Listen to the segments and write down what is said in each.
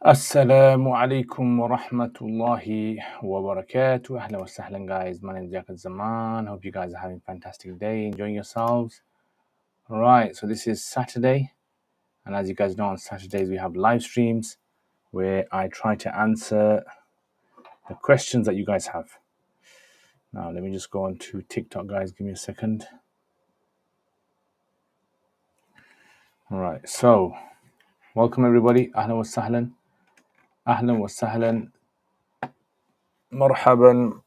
Assalamu alaikum wa rahmatullahi wa barakatuh. Ahlan wa sahlan, guys. My name is Jacob Zaman. Hope you guys are having a fantastic day, enjoying yourselves. Right, so this is Saturday, and as you guys know, on Saturdays we have live streams where I try to answer the questions that you guys have. Now, let me just go on to TikTok, guys. Give me a second. All right, so welcome everybody. Ahlan wa sahlan. Ahlan wa sahlan. Marhaban.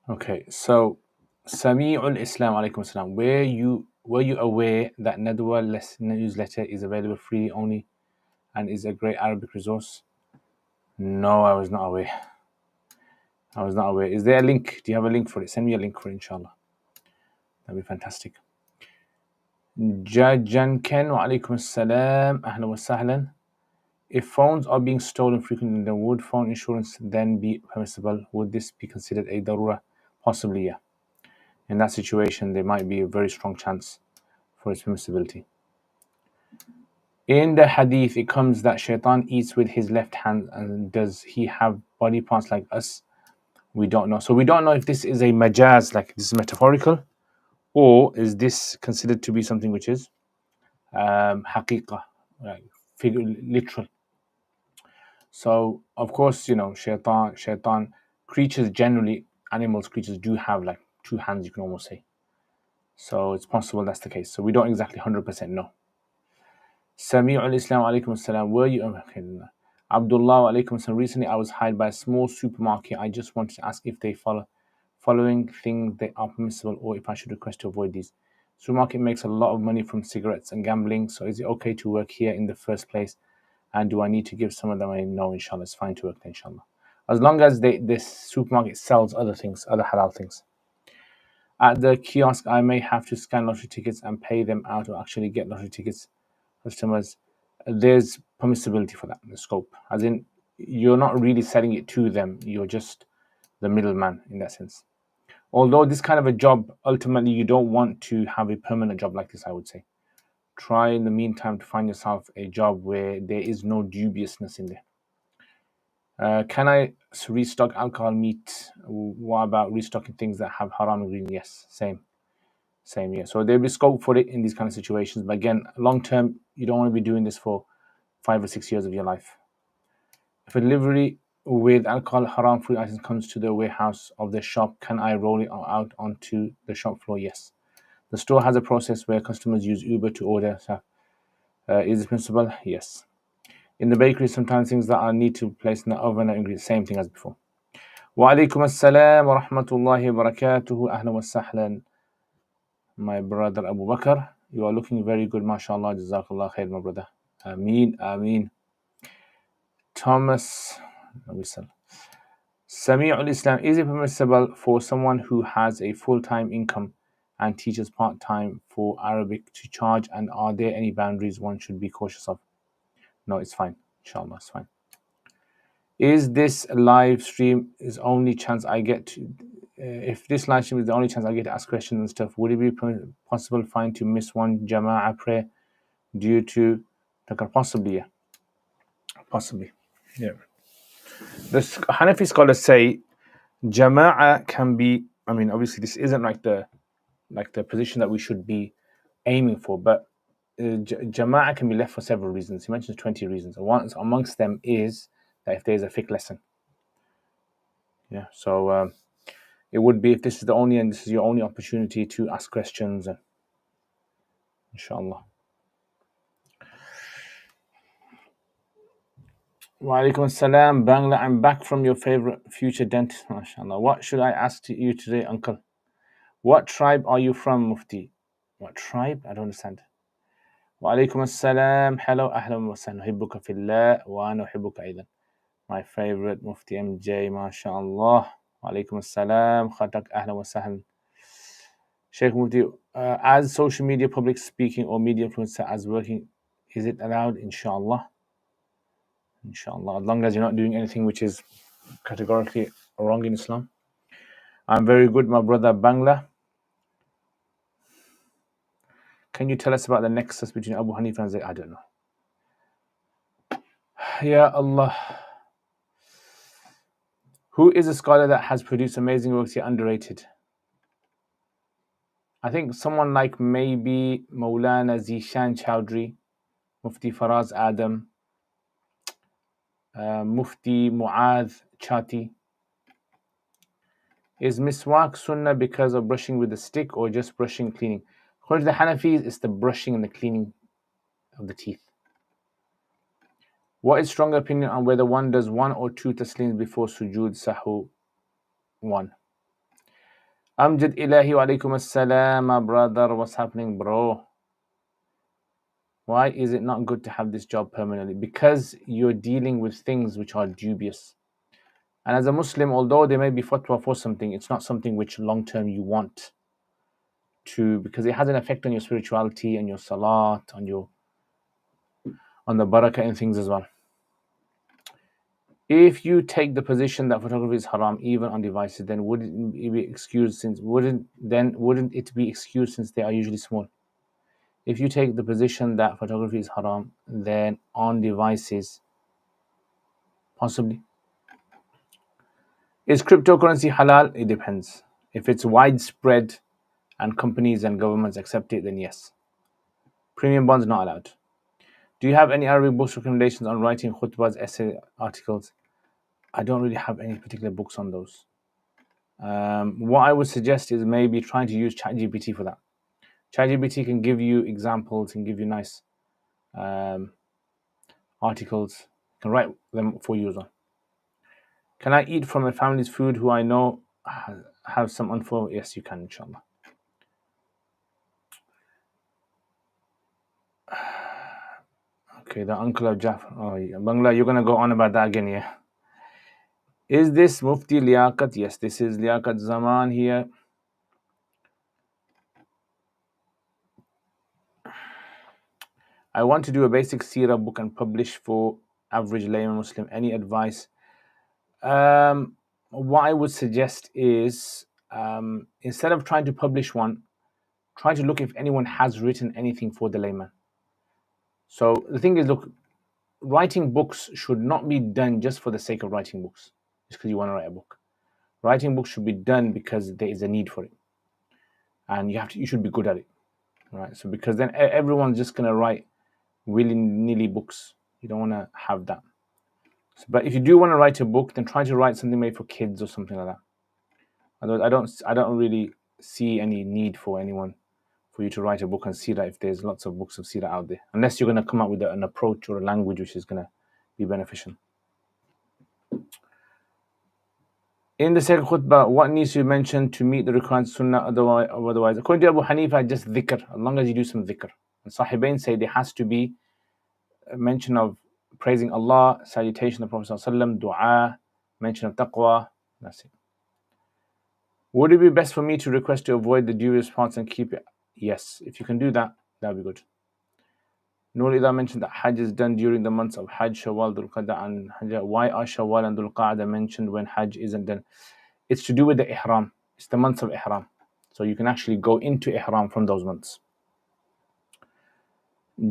Okay, so Sami'ul Islam alaikum salam. Were you aware that Nadwa newsletter is available free only and is a great Arabic resource? No, I was not aware. Is there a link? Do you have a link for it? Send me a link for it, inshallah. That'd be fantastic. Jajan wa alaikum salam. Ahlan wa sahlan. If phones are being stolen frequently, then would phone insurance then be permissible? Would this be considered a darura? Possibly, yeah. In that situation, there might be a very strong chance for its permissibility. In the hadith, it comes that shaitan eats with his left hand, and does he have body parts like us? We don't know. So we don't know if this is a majaz, like this is metaphorical, or is this considered to be something which is haqiqah, like literal. So of course, you know, shaitan creatures generally, creatures do have like two hands, you can almost say. So it's possible that's the case. So we don't exactly 100% know. Sami'ul Islam alaikum assalam. Were you Abdullah alaikum assalam. Recently I was hired by a small supermarket. I just wanted to ask if they following things they are permissible, or if I should request to avoid these. Supermarket makes a lot of money from cigarettes and gambling, so is it okay to work here in the first place? And do I need to give some of them money? No, inshallah, it's fine to work there, inshallah. As long as this supermarket sells other things, other halal things. At the kiosk, I may have to scan lottery tickets and pay them out, or actually get lottery tickets. Customers, there's permissibility for that, the scope. As in, you're not really selling it to them, you're just the middleman in that sense. Although this kind of a job, ultimately, you don't want to have a permanent job like this, I would say. Try in the meantime to find yourself a job where there is no dubiousness in there. Can I restock alcohol, meat? What about restocking things that have haram ingredients? Yes, same, yeah. So there'll be scope for it in these kind of situations. But again, long term, you don't want to be doing this for 5 or 6 years of your life. If a delivery with alcohol haram food items comes to the warehouse of the shop, can I roll it out onto the shop floor? Yes. The store has a process where customers use Uber to order. So, is it permissible? Yes. In the bakery, sometimes things that I need to place in the oven are ingredients. Same thing as before. Wa alaikum assalam wa rahmatullahi wa barakatuhu. Ahlan wa sahlan. My brother Abu Bakr, you are looking very good, mashallah. Jazakallah khair, my brother. Ameen, ameen. Thomas, Sami'ul Islam, is it permissible for someone who has a full-time income and teaches part-time for Arabic to charge, and are there any boundaries one should be cautious of? No, it's fine. Inshallah, it's fine. Is this live stream is only chance I get to, if this live stream is the only chance I get to ask questions and stuff, would it be possible fine to miss one Jama'ah prayer due to possibly, yeah. Possibly, yeah. The Hanafi scholars say Jama'ah can be, I mean, obviously this isn't like the position that we should be aiming for, but Jama'ah can be left for several reasons. He mentions 20 reasons. One amongst them is that if there's a fiqh lesson. Yeah, so it would be if this is the only, and this is your only opportunity to ask questions, inshallah. Wa alaikum assalam, Bangla. I'm back from your favorite future dentist, mashallah. What should I ask to you today, uncle? What tribe are you from, Mufti? What tribe? I don't understand. Wa alaikum assalam. Hello, ahlan wa sahlan. Uhibbuka fillah wa ana uhibbuka aidan. My favorite Mufti MJ, mashallah. Wa alaikum assalam. Khatak, ahlan wa sahlan. Sheikh Mufti, as social media public speaking or media influencer as working, is it allowed? Inshallah. Inshallah, as long as you're not doing anything which is categorically wrong in Islam. I'm very good, my brother Bangla. Can you tell us about the nexus between Abu Hanifa and Zayd? I don't know. Ya Allah. Who is a scholar that has produced amazing works yet underrated? I think someone like maybe Maulana Zishan Chowdhury, Mufti Faraz Adam, Mufti Muadh Chati. Is miswak sunnah because of brushing with a stick or just brushing cleaning? According to the Hanafis, it's the brushing and the cleaning of the teeth. What is strong opinion on whether one does 1 or 2 taslims before sujood sahu? 1. Amjad Ilahi wa alaikum assalam, my brother. What's happening, bro? Why is it not good to have this job permanently? Because you're dealing with things which are dubious. And as a Muslim, although there may be fatwa for something, it's not something which long term you want to, because it has an effect on your spirituality and your salat, on the barakah and things as well. If you take the position that photography is haram even on devices, then wouldn't it be excused since they are usually small? If you take the position that photography is haram, then on devices, possibly. Is cryptocurrency halal? It depends. If it's widespread and companies and governments accept it, then yes. Premium bonds not allowed. Do you have any Arabic books recommendations on writing khutbahs, essay articles? I don't really have any particular books on those. What I would suggest is maybe trying to use ChatGPT for that. ChatGPT can give you examples, can give you nice articles, can write them for you as well. Can I eat from a family's food who I know have some unfor? Yes, you can, inshallah. Okay, the uncle of Jafar. Oh, yeah. Bangla, you're going to go on about that again, yeah? Is this Mufti Liaquat? Yes, this is Liaquat Zaman here. I want to do a basic seerah book and publish for average layman Muslim. Any advice? What I would suggest is instead of trying to publish one, try to look if anyone has written anything for the layman. So the thing is, look, writing books should not be done just for the sake of writing books, just because you want to write a book. Writing books should be done because there is a need for it, and you should be good at it, right? So because then everyone's just gonna write willy-nilly books. You don't want to have that. So, but if you do want to write a book, then try to write something made for kids or something like that. Otherwise, I don't really see any need for anyone for you to write a book on Sirah if there's lots of books of Sirah out there, unless you're going to come up with an approach or a language which is going to be beneficial. In the second khutbah, what needs to be mentioned to meet the requirements of Sunnah? Otherwise, according to Abu Hanifa, just dhikr, as long as you do some dhikr. And Sahibain say there has to be a mention of praising Allah, salutation of the Prophet ﷺ, dua, mention of taqwa. That's it. Would it be best for me to request to avoid the dubious parts and keep it? Yes, if you can do that, that would be good. Nur Ida mentioned that Hajj is done during the months of Hajj, Shawwal, Dhul Qa'dah, and Hajj. Why are Shawwal and Dhul Qa'dah mentioned when Hajj isn't done? It's to do with the Ihram. It's the months of Ihram. So you can actually go into Ihram from those months.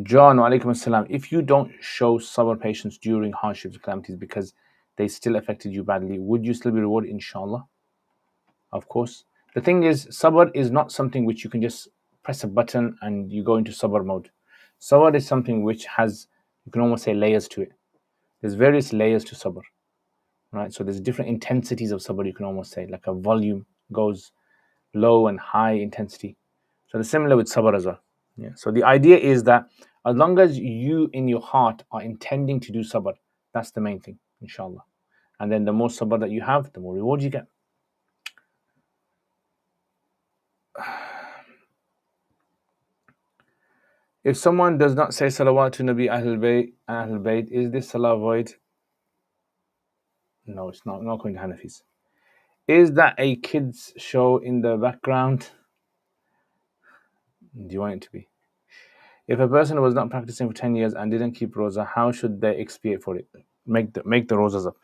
John, wa alaikum assalam. If you don't show sabr patience during hardships, calamities, because they still affected you badly, would you still be rewarded? Inshallah. Of course. The thing is, sabr is not something which you can just press a button and you go into sabr mode. Sabr is something which has, you can almost say, layers to it. There's various layers to sabr, right? So there's different intensities of sabr, you can almost say, like a volume goes low and high intensity. So it's similar with sabr as well. Yeah. So the idea is that as long as you in your heart are intending to do sabr, that's the main thing, inshallah. And then the more sabr that you have, the more reward you get. If someone does not say salawat to Nabi Ahlul Bayt, is this salah void? No, it's not according to Hanafis. Is that a kids show in the background? Do you want it to be? If a person was not practicing for 10 years and didn't keep roza, how should they expiate for it? Make the rozas up.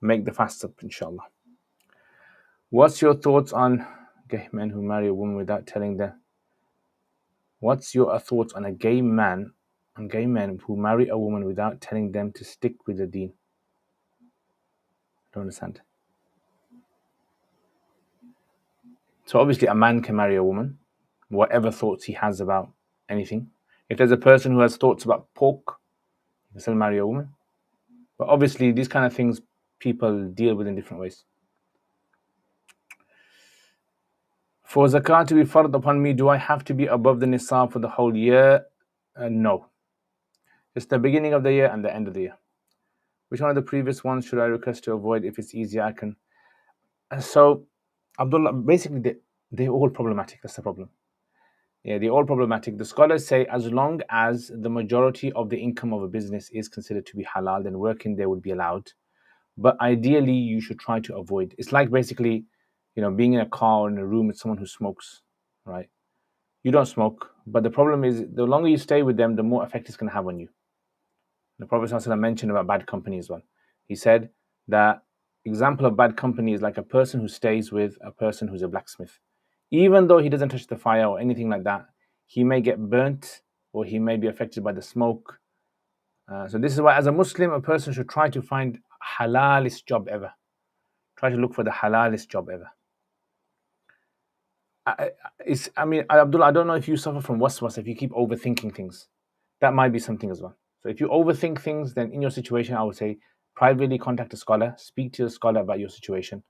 Make the fasts up, inshallah. What's your thoughts on gay men who marry a woman without telling them? What's your thoughts on gay men who marry a woman without telling them to stick with the deen? Don't understand. So obviously a man can marry a woman, whatever thoughts he has about anything. If there's a person who has thoughts about pork, he can still marry a woman. But obviously these kind of things people deal with in different ways. For zakat to be fard upon me, do I have to be above the nisab for the whole year? No. It's the beginning of the year and the end of the year. Which one of the previous ones should I request to avoid? If it's easier, I can. So, Abdullah, basically, they're all problematic. That's the problem. Yeah, they're all problematic. The scholars say as long as the majority of the income of a business is considered to be halal, then working there would be allowed. But ideally, you should try to avoid. It's like basically, being in a car or in a room with someone who smokes, right? You don't smoke, but the problem is the longer you stay with them, the more effect it's going to have on you. The Prophet ﷺ mentioned about bad company as well. He said that example of bad company is like a person who stays with a person who's a blacksmith. Even though he doesn't touch the fire or anything like that, he may get burnt or he may be affected by the smoke. So this is why as a Muslim, a person should try to find halalest job ever. Try to look for the halalest job ever. Abdullah, I don't know if you suffer from waswas, if you keep overthinking things. That might be something as well. So if you overthink things, then in your situation, I would say privately contact a scholar, speak to a scholar about your situation,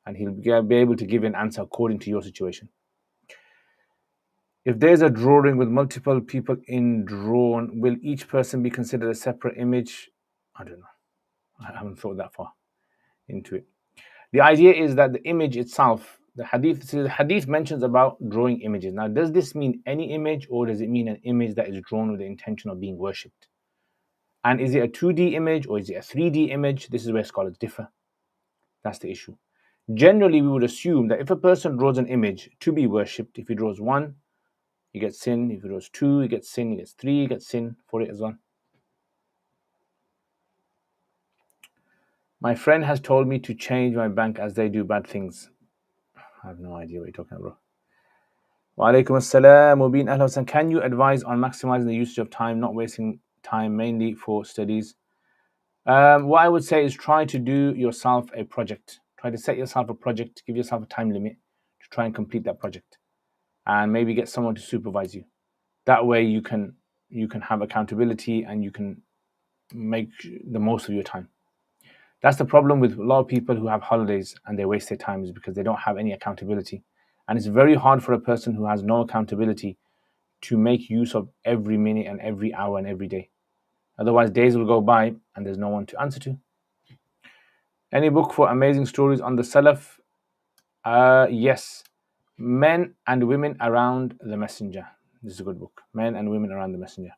and he'll be able to give you an answer according to your situation. If there's a drawing with multiple people in drawn, will each person be considered a separate image? I don't know. I haven't thought that far into it. The idea is that the image itself, the hadith mentions about drawing images. Now, does this mean any image, or does it mean an image that is drawn with the intention of being worshipped? And is it a 2D image or is it a 3D image? This is where scholars differ. That's the issue. Generally, we would assume that if a person draws an image to be worshipped, if he draws 1, he gets sin. If he draws 2, he gets sin. He gets 3, he gets sin for it as well. My friend has told me to change my bank as they do bad things. I have no idea what you're talking about. Wa alaikum assalam, Mubin Ahlan. Can you advise on maximizing the usage of time, not wasting time mainly for studies? What I would say is try to do yourself a project. Try to set yourself a project, give yourself a time limit to try and complete that project, and maybe get someone to supervise you. That way you can have accountability and you can make the most of your time. That's the problem with a lot of people who have holidays and they waste their time, is because they don't have any accountability. And it's very hard for a person who has no accountability to make use of every minute and every hour and every day. Otherwise, days will go by and there's no one to answer to. Any book for amazing stories on the Salaf? Yes. Men and Women Around the Messenger. This is a good book. Men and Women Around the Messenger.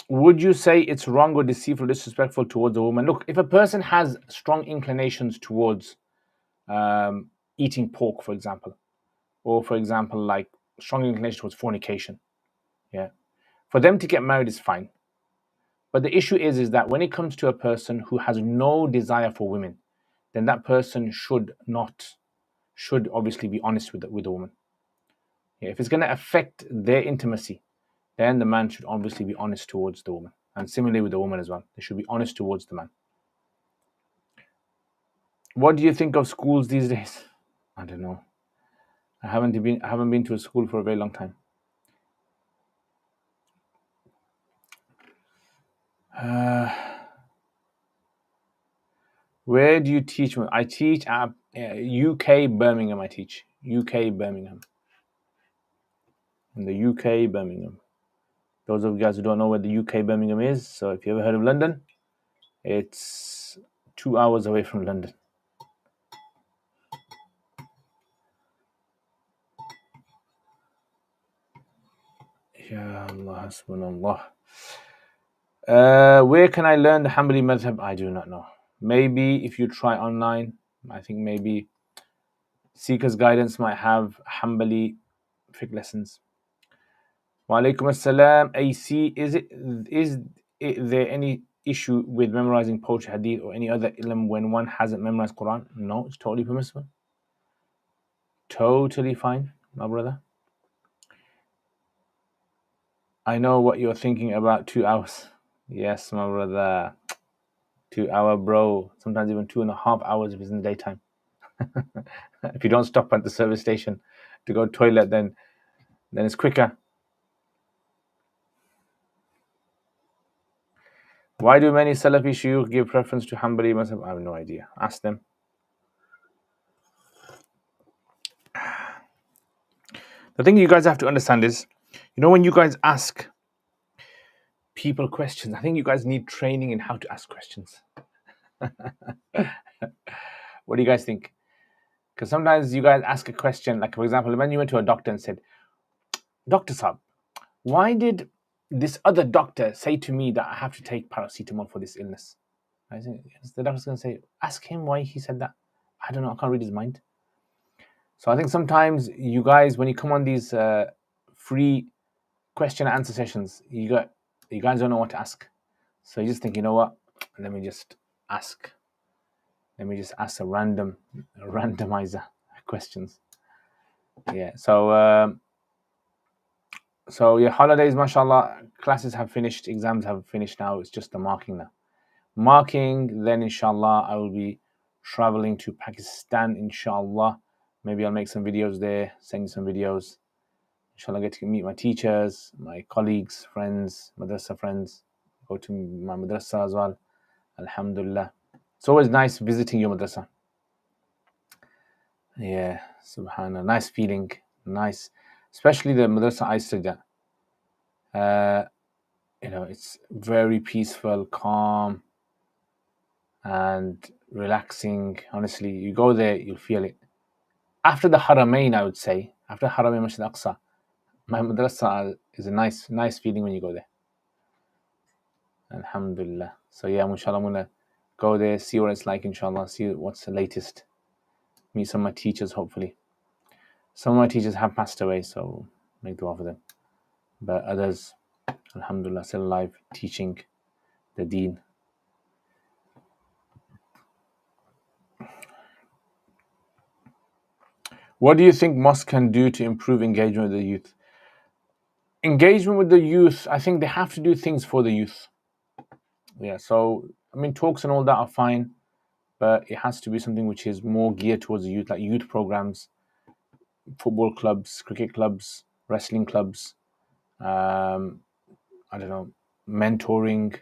Would you say it's wrong or deceitful, disrespectful towards a woman? Look, if a person has strong inclinations towards eating pork, for example, or for example, like strong inclination towards fornication, yeah, for them to get married is fine. But the issue is that when it comes to a person who has no desire for women, then that person should obviously be honest with the woman. Yeah, if it's going to affect their intimacy, then the man should obviously be honest towards the woman. And similarly with the woman as well. They should be honest towards the man. What do you think of schools these days? I don't know. I haven't been to a school for a very long time. Where do you teach? I teach at UK Birmingham. I teach UK Birmingham. In the UK Birmingham. Those of you guys who don't know where the UK Birmingham is, so if you ever heard of London, it's 2 hours away from London. Ya Allah, hasbunallah. Where can I learn the Hanbali madhab? I do not know. Maybe if you try online, I think maybe Seeker's Guidance might have Hanbali fiqh lessons. Wa alaikum assalam. AC, is there any issue with memorizing poetry, hadith, or any other ilm when one hasn't memorized Quran? No, it's totally permissible. Totally fine. my brother. I know what you're thinking about 2 hours. Yes, my brother. 2 hour, bro. Sometimes even 2.5 hours if it's in the daytime. If you don't stop at the service station to go to the toilet, then it's quicker. Why do many Salafi shuyukh give preference to Hanbali Mazhab? I have no idea. Ask them. The thing you guys have to understand is, when you guys ask people questions, I think you guys need training in how to ask questions. What do you guys think? Because sometimes you guys ask a question, like for example, when you went to a doctor and said, Dr. Saab, why did this other doctor say to me that I have to take paracetamol for this illness? I think the doctor's going to say, ask him why he said that. I don't know. I can't read his mind. So I think sometimes you guys, when you come on these free question and answer sessions, you guys don't know what to ask. So you just think, you know what? Let me just ask. Let me just ask a randomizer questions. Yeah. So yeah, holidays, mashallah, classes have finished, exams have finished now. It's just the marking now. Marking, then inshallah, I will be traveling to Pakistan, inshallah. Maybe I'll make some videos there, send you some videos. Inshallah, I get to meet my teachers, my colleagues, friends, madrasa friends. Go to my madrasa as well. Alhamdulillah. It's always nice visiting your madrasa. Yeah, subhanallah. Nice feeling. Nice. Especially the madrasa I studied at. It's very peaceful, calm, and relaxing. Honestly, you go there, you'll feel it. After the Haramain, I would say, after Haramain Masjid Aqsa, my madrasa is a nice feeling when you go there. Alhamdulillah. So yeah, inshallah, I'm gonna go there, see what it's like, inshallah, see what's the latest. Meet some of my teachers, hopefully. Some of my teachers have passed away, so make dua for them. But others, alhamdulillah, still alive, teaching the deen. What do you think mosques can do to improve engagement with the youth? Engagement with the youth, I think they have to do things for the youth. Yeah, so talks and all that are fine, but it has to be something which is more geared towards the youth, like youth programs, football clubs, cricket clubs, wrestling clubs, I don't know, mentoring,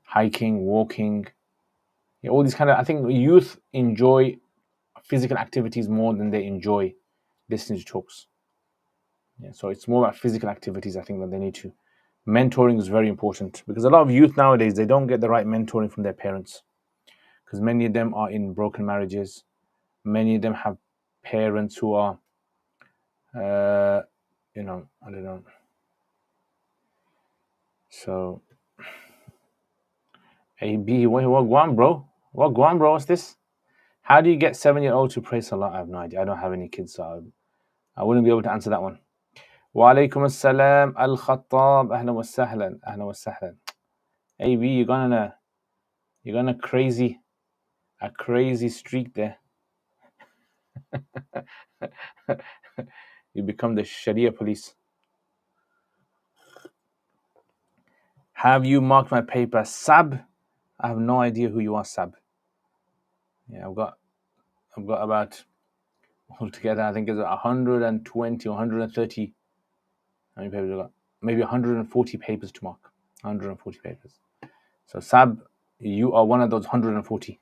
hiking, walking. Yeah, all these I think youth enjoy physical activities more than they enjoy listening to talks. Yeah, so it's more about physical activities, I think, that they need to. Mentoring is very important because a lot of youth nowadays, they don't get the right mentoring from their parents because many of them are in broken marriages. Many of them have parents who are, I don't know. So, AB, what Guam, bro? What Guam, bro? What's this? How do you get 7-year-old to pray Salah? I have no idea. I don't have any kids, so I wouldn't be able to answer that one. Wa alaikum assalam, al-Khatam, ahlan wa sahlan, ahlan wa sahlan. AB, you're going on a crazy streak there. You become the Sharia police. Have you marked my paper, Sab? I have no idea who you are, Sab. Yeah, I've got about altogether, I think it's 120 or 130. How many papers have I got? Maybe 140 papers to mark. 140 papers. So Sab, you are one of those 140.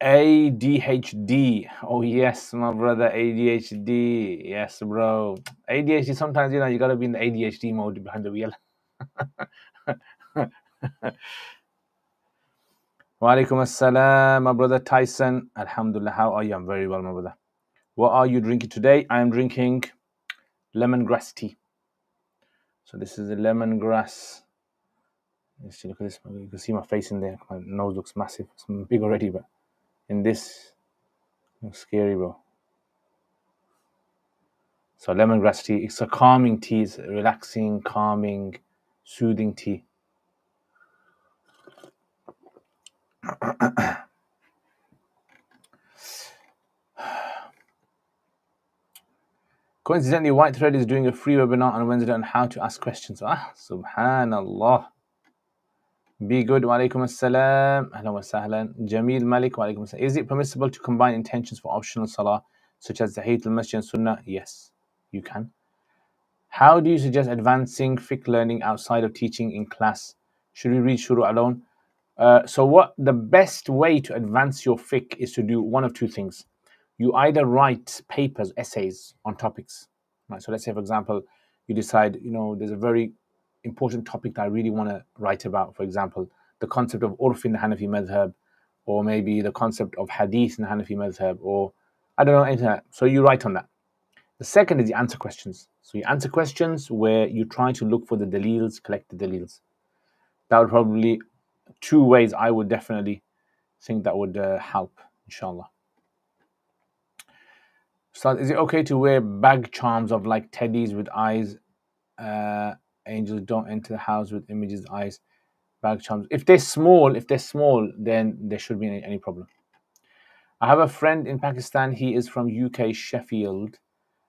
ADHD. Oh yes, my brother, ADHD. Yes, bro. ADHD, sometimes, you got to be in the ADHD mode behind the wheel. Wa alaikum assalam, my brother Tyson. Alhamdulillah, how are you? I'm very well, my brother. What are you drinking today? I am drinking lemongrass tea. So this is a lemongrass. Let's see, look at this. You can see my face in there. My nose looks massive. It's big already, but in this, it looks scary, bro. So lemongrass tea, it's a calming tea. It's a relaxing, calming, soothing tea. Coincidentally, White Thread is doing a free webinar on Wednesday on how to ask questions. Subhanallah. Be good. Wa alaikum assalam. Ahlan wa sahlan. Jameel Malik. Wa alaikum assalam. Is it permissible to combine intentions for optional salah, such as Tahiyyat al-Masjid and Sunnah? Yes, you can. How do you suggest advancing fiqh learning outside of teaching in class? Should we read shuru alone? So what the best way to advance your fiqh is to do one of two things. You either write papers, essays on topics. Right? So let's say, for example, you decide, there's a very important topic that I really want to write about. For example, the concept of urf in the Hanafi madhab, or maybe the concept of hadith in the Hanafi madhab, or I don't know, anything like that. So you write on that. The second is you answer questions. So you answer questions where you try to look for the dalils, collect the dalils. That would probably two ways I would definitely think that would help, inshallah. So is it okay to wear bag charms of like teddies with eyes? Angels don't enter the house with images, eyes, bag charms. If they're small, then there shouldn't be any problem. I have a friend in Pakistan. He is from UK, Sheffield,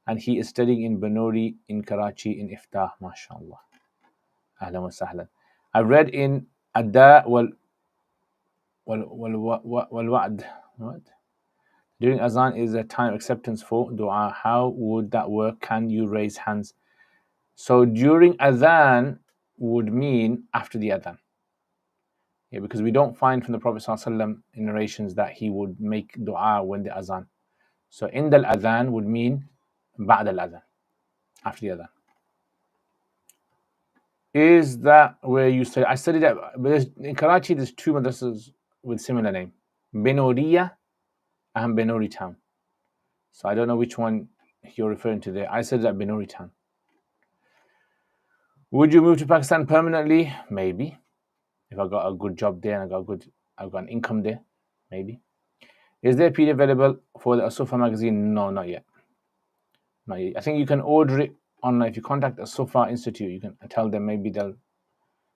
and he is studying in Banuri in Karachi in Iftah. MashaAllah. Ahlan wa sahlan. I read in Adda Wa'd. What? During Azan is a time of acceptance for dua. How would that work? Can you raise hands? So during Azan would mean after the Adhan. Yeah, because we don't find from the Prophet ﷺ in narrations that he would make dua when the Azan. So in the Adhan would mean Ba'd al-Adhan, after the Adhan. Is that where you study? I studied at, in Karachi, there's two madrasas with similar name. Benoriya and Benori Town. So I don't know which one you're referring to there. I studied at Benori Town. Would you move to Pakistan permanently? Maybe. If I got a good job there and I've got an income there, maybe. Is there a PDF available for the Asufa magazine? No, not yet. Not yet. I think you can order it online. If you contact the Asufa Institute, you can tell them, maybe they'll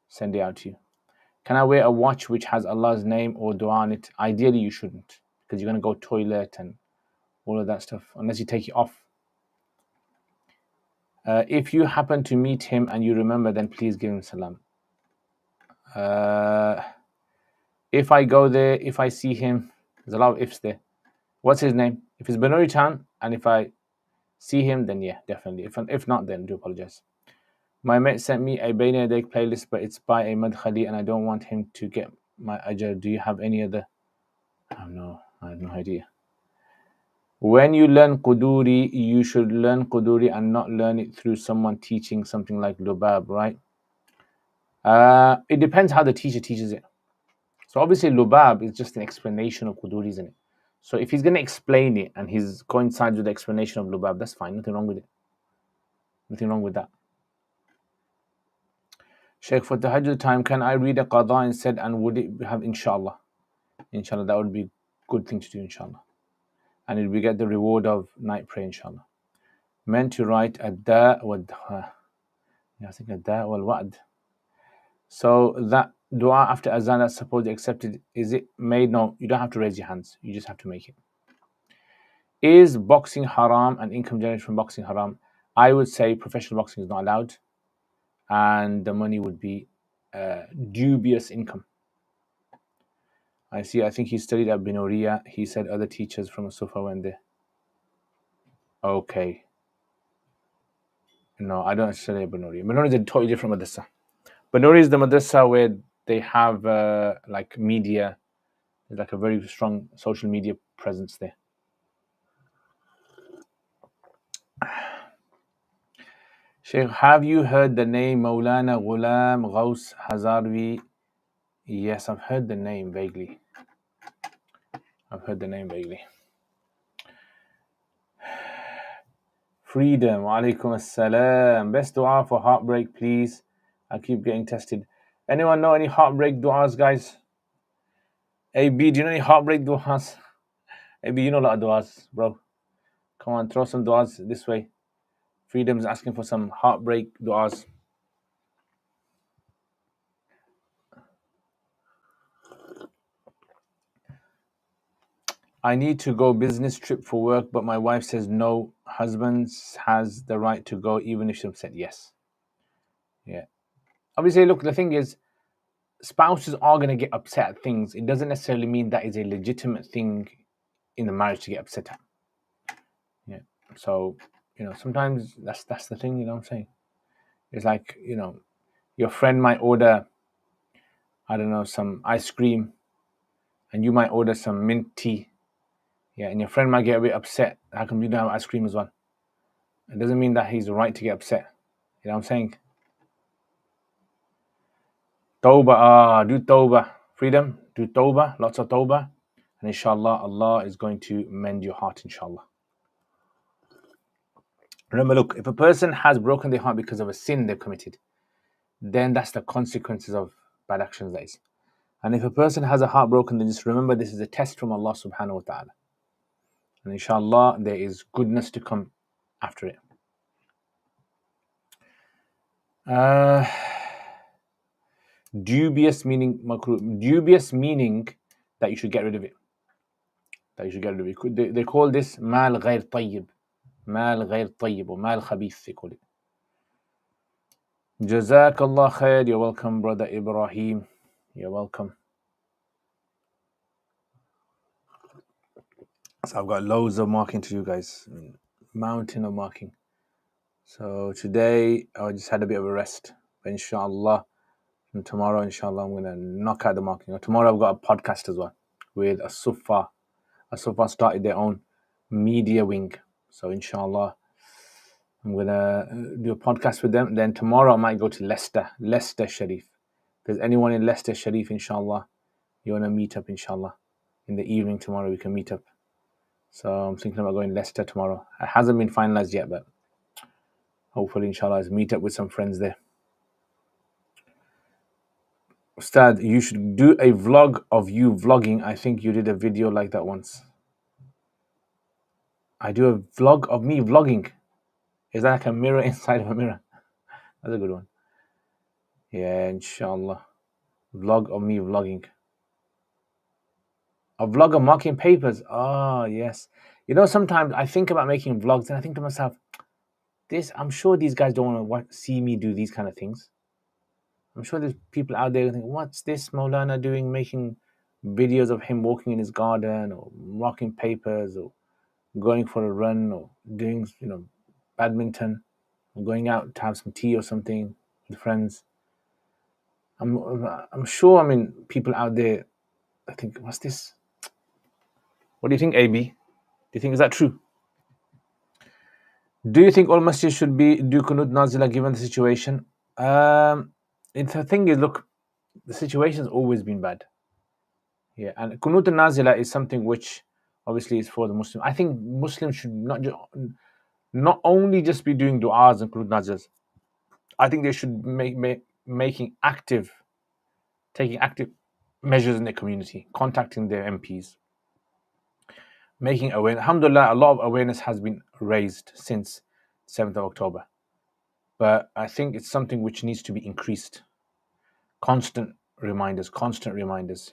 send it out to you. Can I wear a watch which has Allah's name or dua on it? Ideally, you shouldn't, because you're going to go toilet and all of that stuff, unless you take it off. If you happen to meet him and you remember, then please give him salam. If I go there, if I see him, there's a lot of ifs there. What's his name? If it's Banuri Town, and if I see him, then yeah, definitely. If not, then do apologize. My mate sent me a Bayna Yadayk playlist, but it's by a Madkhali, and I don't want him to get my ajr. Do you have any other? I have no idea. When you learn Quduri, you should learn Quduri and not learn it through someone teaching something like Lubab, right? It depends how the teacher teaches it. So obviously Lubab is just an explanation of Quduri, isn't it? So if he's going to explain it and he's coincides with the explanation of Lubab, that's fine. Nothing wrong with it. Nothing wrong with that. Sheikh, for Tahajjud time, can I read a Qadha instead, and would it have inshallah? Inshallah, that would be a good thing to do, inshallah. And we get the reward of night prayer, inshallah. Meant to write Adda wa I think Adda wal Wa'd. So that dua after Azan that's supposedly accepted, is it made? No, you don't have to raise your hands. You just have to make it. Is boxing haram and income generated from boxing haram? I would say professional boxing is not allowed, and the money would be dubious income. I see. I think he studied at Binoria. He said other teachers from Sufa went there. Okay. No, I don't study at Binoria. Binoria is a totally different madrasa. Binoria is the madrasa where they have like media, like a very strong social media presence there. Sheikh, have you heard the name Maulana Ghulam Ghaus Hazarvi? Yes, I've heard the name vaguely. Freedom, alaikum assalam. Best dua for heartbreak, please. I keep getting tested. Anyone know any heartbreak duas, guys? AB, do you know any heartbreak duas? AB, you know a lot of duas, bro. Come on, throw some duas this way. Freedom's asking for some heartbreak duas. I need to go business trip for work, but my wife says no. Husband has the right to go even if she's upset. Yes. Yeah. Obviously, look, the thing is, spouses are going to get upset at things. It doesn't necessarily mean that is a legitimate thing in the marriage to get upset at. Yeah. So, sometimes that's the thing, what I'm saying? It's like, your friend might order, I don't know, some ice cream, and you might order some mint tea. Yeah, and your friend might get a bit upset. How come you don't have ice cream as well? It doesn't mean that he's right to get upset. You know what I'm saying? Tawbah, do tawbah. Freedom, do tawbah, lots of tawbah. And inshallah, Allah is going to mend your heart, inshallah. Remember, look, if a person has broken their heart because of a sin they've committed, then that's the consequences of bad actions, that is. And if a person has a heart broken, then just remember this is a test from Allah subhanahu wa ta'ala. And inshallah, there is goodness to come after it. Dubious meaning makruh. Dubious meaning that you should get rid of it. They call this mal غير طيب. Mal غير طيب or mal khabith, they call it. Jazakallah khair. You're welcome, brother Ibrahim. You're welcome. So I've got loads of marking to do, guys. Mountain of marking. So today I just had a bit of a rest. But inshallah, and tomorrow, inshallah, I'm going to knock out the marking. Tomorrow I've got a podcast as well with a Sufa. A Sufa started their own media wing. So inshallah, I'm going to do a podcast with them. Then tomorrow I might go to Leicester Sharif. If there's anyone in Leicester Sharif, inshallah, you want to meet up, inshallah. In the evening tomorrow, we can meet up. So I'm thinking about going to Leicester tomorrow. It hasn't been finalized yet, but hopefully, inshallah, I'll meet up with some friends there. Ustad, you should do a vlog of you vlogging. I think you did a video like that once. I do a vlog of me vlogging. Is that like a mirror inside of a mirror? That's a good one. Yeah, inshallah. Vlog of me vlogging. A vlog of marking papers. Oh, yes. Sometimes I think about making vlogs and I think to myself, I'm sure these guys don't want to see me do these kind of things. I'm sure there's people out there who think, what's this Maulana doing, making videos of him walking in his garden or marking papers or going for a run or doing, badminton or going out to have some tea or something with friends. I'm sure, people out there, I think, what's this? What do you think, AB? Do you think, is that true? Do you think all masjids should do Qunut Nazila given the situation? The thing is, look, the situation's always been bad. Yeah, and Qunut Nazila is something which obviously is for the Muslim. I think Muslims should not only just be doing du'as and Qunut Nazilas. I think they should taking active measures in their community, contacting their MPs, making awareness. Alhamdulillah, a lot of awareness has been raised since 7th of October. But I think it's something which needs to be increased. Constant reminders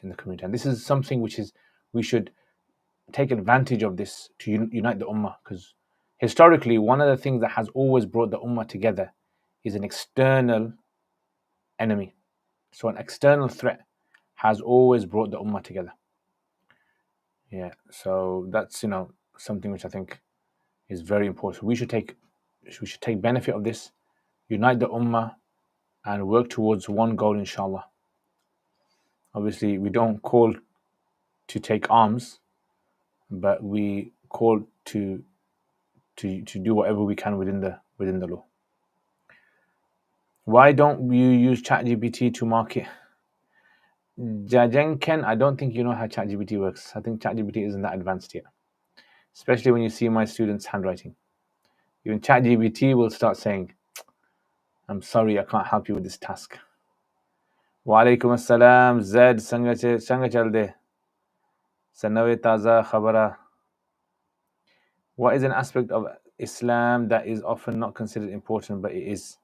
in the community. And this is something which we should take advantage of this to unite the Ummah. Because historically, one of the things that has always brought the Ummah together is an external enemy. So an external threat has always brought the Ummah together. Yeah, so that's something which I think is very important. We should take benefit of this, unite the Ummah, and work towards one goal, inshallah. Obviously, we don't call to take arms, but we call to do whatever we can within the law. Why don't you use ChatGPT to market? Jajenken, I don't think you know how ChatGPT works. I think ChatGPT isn't that advanced yet, especially when you see my students' handwriting. Even ChatGPT will start saying, I'm sorry, I can't help you with this task. Wa alaikum assalam, Zed, sanga chalde. Sanawe taza khabara. What is an aspect of Islam that is often not considered important, but it is?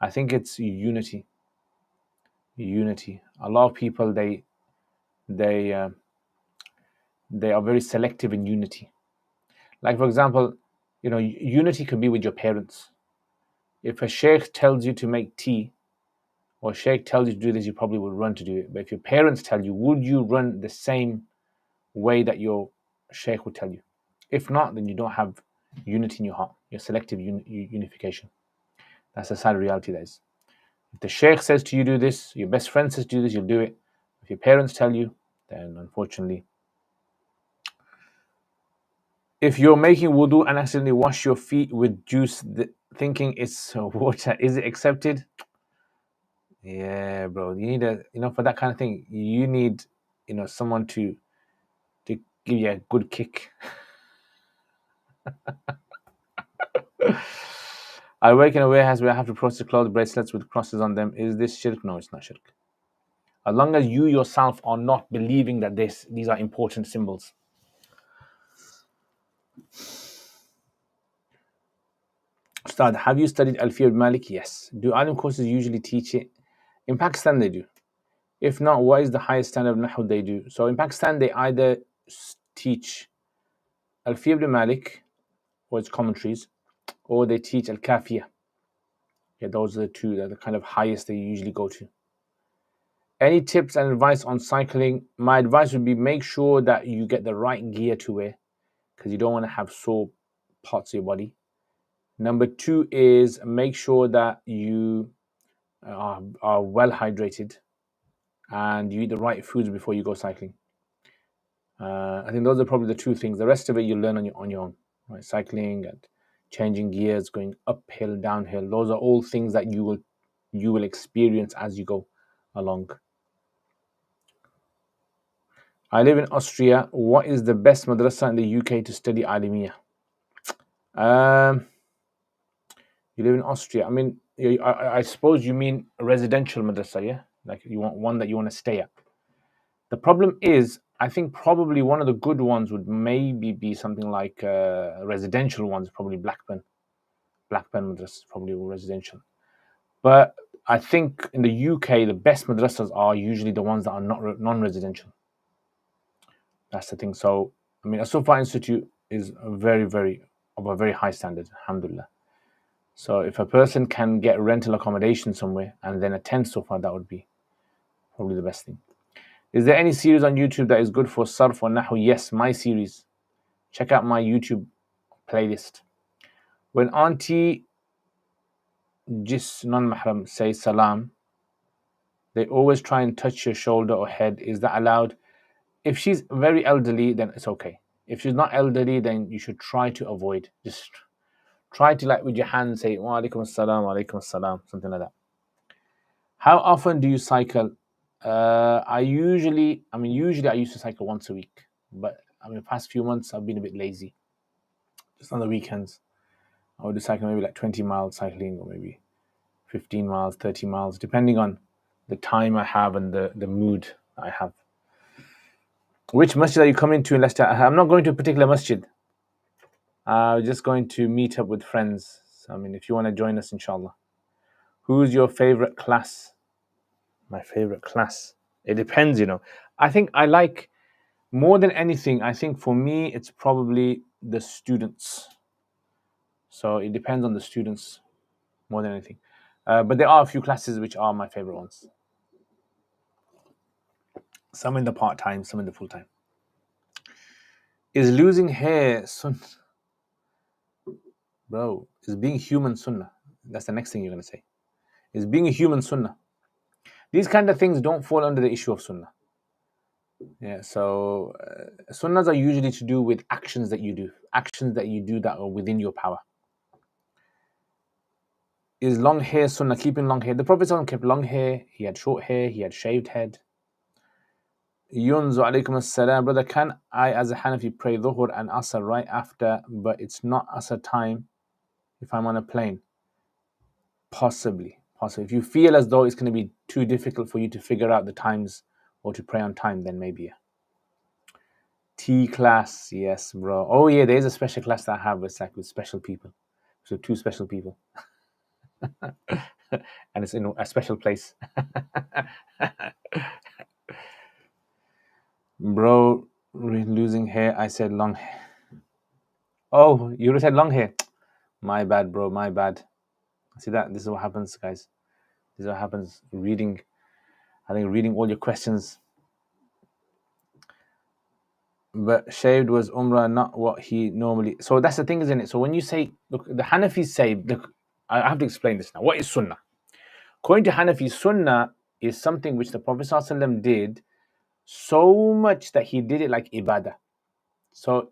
I think it's unity. A lot of people, they they are very selective in unity. Like, for example, unity can be with your parents. If a sheikh tells you to make tea, or a sheikh tells you to do this, you probably would run to do it. But if your parents tell you, would you run the same way that your sheikh would tell you? If not, then you don't have unity in your heart. You're selective unification. That's the sad reality that is. If the sheikh says to you, do this, your best friend says to do this, you'll do it. If your parents tell you, then unfortunately. If you're making wudu and accidentally wash your feet with juice, thinking it's water, is it accepted? Yeah, bro. You need for that kind of thing, you need, someone to give you a good kick. I work in a warehouse where I have to process clothes bracelets with crosses on them. Is this shirk? No, it's not shirk. As long as you yourself are not believing that these are important symbols. Ustad, have you studied Alfiya ibn Malik? Yes. Do alim courses usually teach it? In Pakistan, they do. If not, what is the highest standard of Nahu they do? So in Pakistan, they either teach Alfiya ibn Malik, or its commentaries, or they teach Al-Kafiya. Yeah, those are the two that are the kind of highest they usually go to. Any tips and advice on cycling? My advice would be make sure that you get the right gear to wear, because you don't want to have sore parts of your body. Number 2 is make sure that you are well hydrated and you eat the right foods before you go cycling. I think those are probably the 2 things. The rest of it you'll learn on your own. Right? Cycling and changing gears, going uphill, downhill. Those are all things that you will experience as you go along. I live in Austria. What is the best madrasa in the UK to study Alimiyah? You live in Austria. I mean, I suppose you mean a residential madrasa, yeah? Like you want one that you want to stay at. The problem is, I think probably one of the good ones would maybe be something like residential ones, probably Blackburn. Blackburn madrasa, probably residential. But I think in the UK, the best madrasas are usually the ones that are not non-residential. That's the thing. So, I mean, Asufa Institute is very, very of a very high standard, alhamdulillah. So if a person can get rental accommodation somewhere and then attend Sufa, that would be probably the best thing. Is there any series on YouTube that is good for Sarf or Nahu? Yes, my series. Check out my YouTube playlist. When Auntie Jis non-mahram say salam, they always try and touch your shoulder or head. Is that allowed? If she's very elderly, then it's okay. If she's not elderly, then you should try to avoid. Just try to, like, with your hand say, wa alaikum assalam, something like that. How often do you cycle? Usually I used to cycle once a week, but the past few months I've been a bit lazy. Just on the weekends, I would do cycling, maybe like 20 miles cycling, or maybe 15 miles, 30 miles, depending on the time I have and the mood I have. Which masjid are you coming to in Leicester? I'm not going to a particular masjid. I'm just going to meet up with friends. So, if you want to join us, inshallah. Who's your favorite class? My favorite class? It depends, I think I like, more than anything, I think for me, it's probably the students. So it depends on the students more than anything. But there are a few classes which are my favorite ones. Some in the part-time, some in the full-time. Is losing hair sunnah? Bro, is being human sunnah? That's the next thing you're going to say. Is being a human sunnah? These kind of things don't fall under the issue of sunnah. Yeah, so sunnahs are usually to do with actions that you do that are within your power. Is long hair sunnah, keeping long hair? The Prophet kept long hair, he had short hair, he had shaved head. Yunzu alaykum assalam. Brother, can I as a Hanafi pray Dhuhr and Asr right after, but it's not Asr time if I'm on a plane? Possibly. If you feel as though it's going to be too difficult for you to figure out the times or to pray on time, then maybe, yeah. T class, yes, bro. Oh yeah, there's a special class that I have. It's like with special people. So 2 special people. And it's in a special place. Bro, Losing hair. I said long hair. Oh, you said long hair. My bad, bro. My bad. See that? This is what happens, guys. This is what happens. Reading all your questions. But shaved was umrah, not what he normally. So that's the thing, isn't it? So when you say, look, the Hanafis say, look, I have to explain this now. What is sunnah? According to Hanafi, sunnah is something which the Prophet ﷺ did so much that he did it like ibadah. So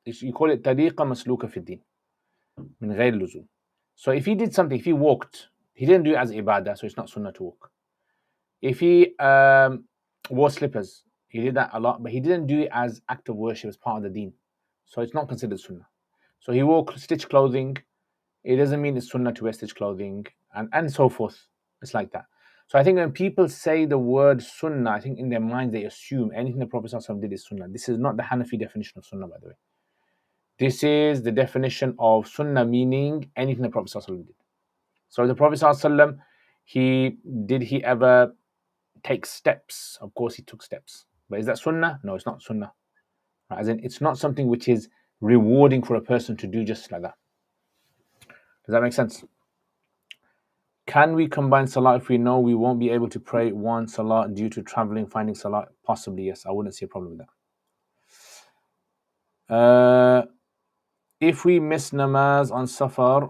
you call it tariqa masluka fi din, min ghayr luzum. So if he did something, if he walked, he didn't do it as ibadah, so it's not sunnah to walk. If he wore slippers, he did that a lot, but he didn't do it as act of worship, as part of the deen. So it's not considered sunnah. So he wore stitched clothing, it doesn't mean it's sunnah to wear stitched clothing, and so forth. It's like that. So I think when people say the word sunnah, I think in their minds they assume anything the Prophet ﷺ did is sunnah. This is not the Hanafi definition of sunnah, by the way. This is the definition of sunnah, meaning anything the Prophet ﷺ did. So the Prophet ﷺ, did he ever take steps? Of course he took steps. But is that sunnah? No, it's not sunnah. As in, it's not something which is rewarding for a person to do just like that. Does that make sense? Can we combine salah if we know we won't be able to pray one salah due to traveling, finding salah? Possibly, yes. I wouldn't see a problem with that. If we miss namaz on safar,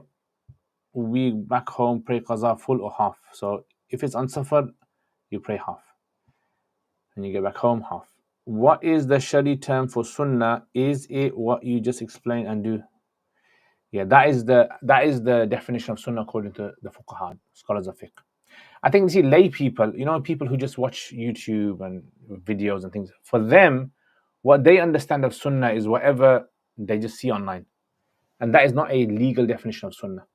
we back home pray qaza full or half. So if it's on safar, you pray half. And you get back home half. What is the Shari term for sunnah? Is it what you just explained and do? Yeah, that is the definition of sunnah according to the fuqaha, scholars of fiqh. I think, you see, lay people, people who just watch YouTube and videos and things, for them, what they understand of sunnah is whatever they just see online. And that is not a legal definition of sunnah.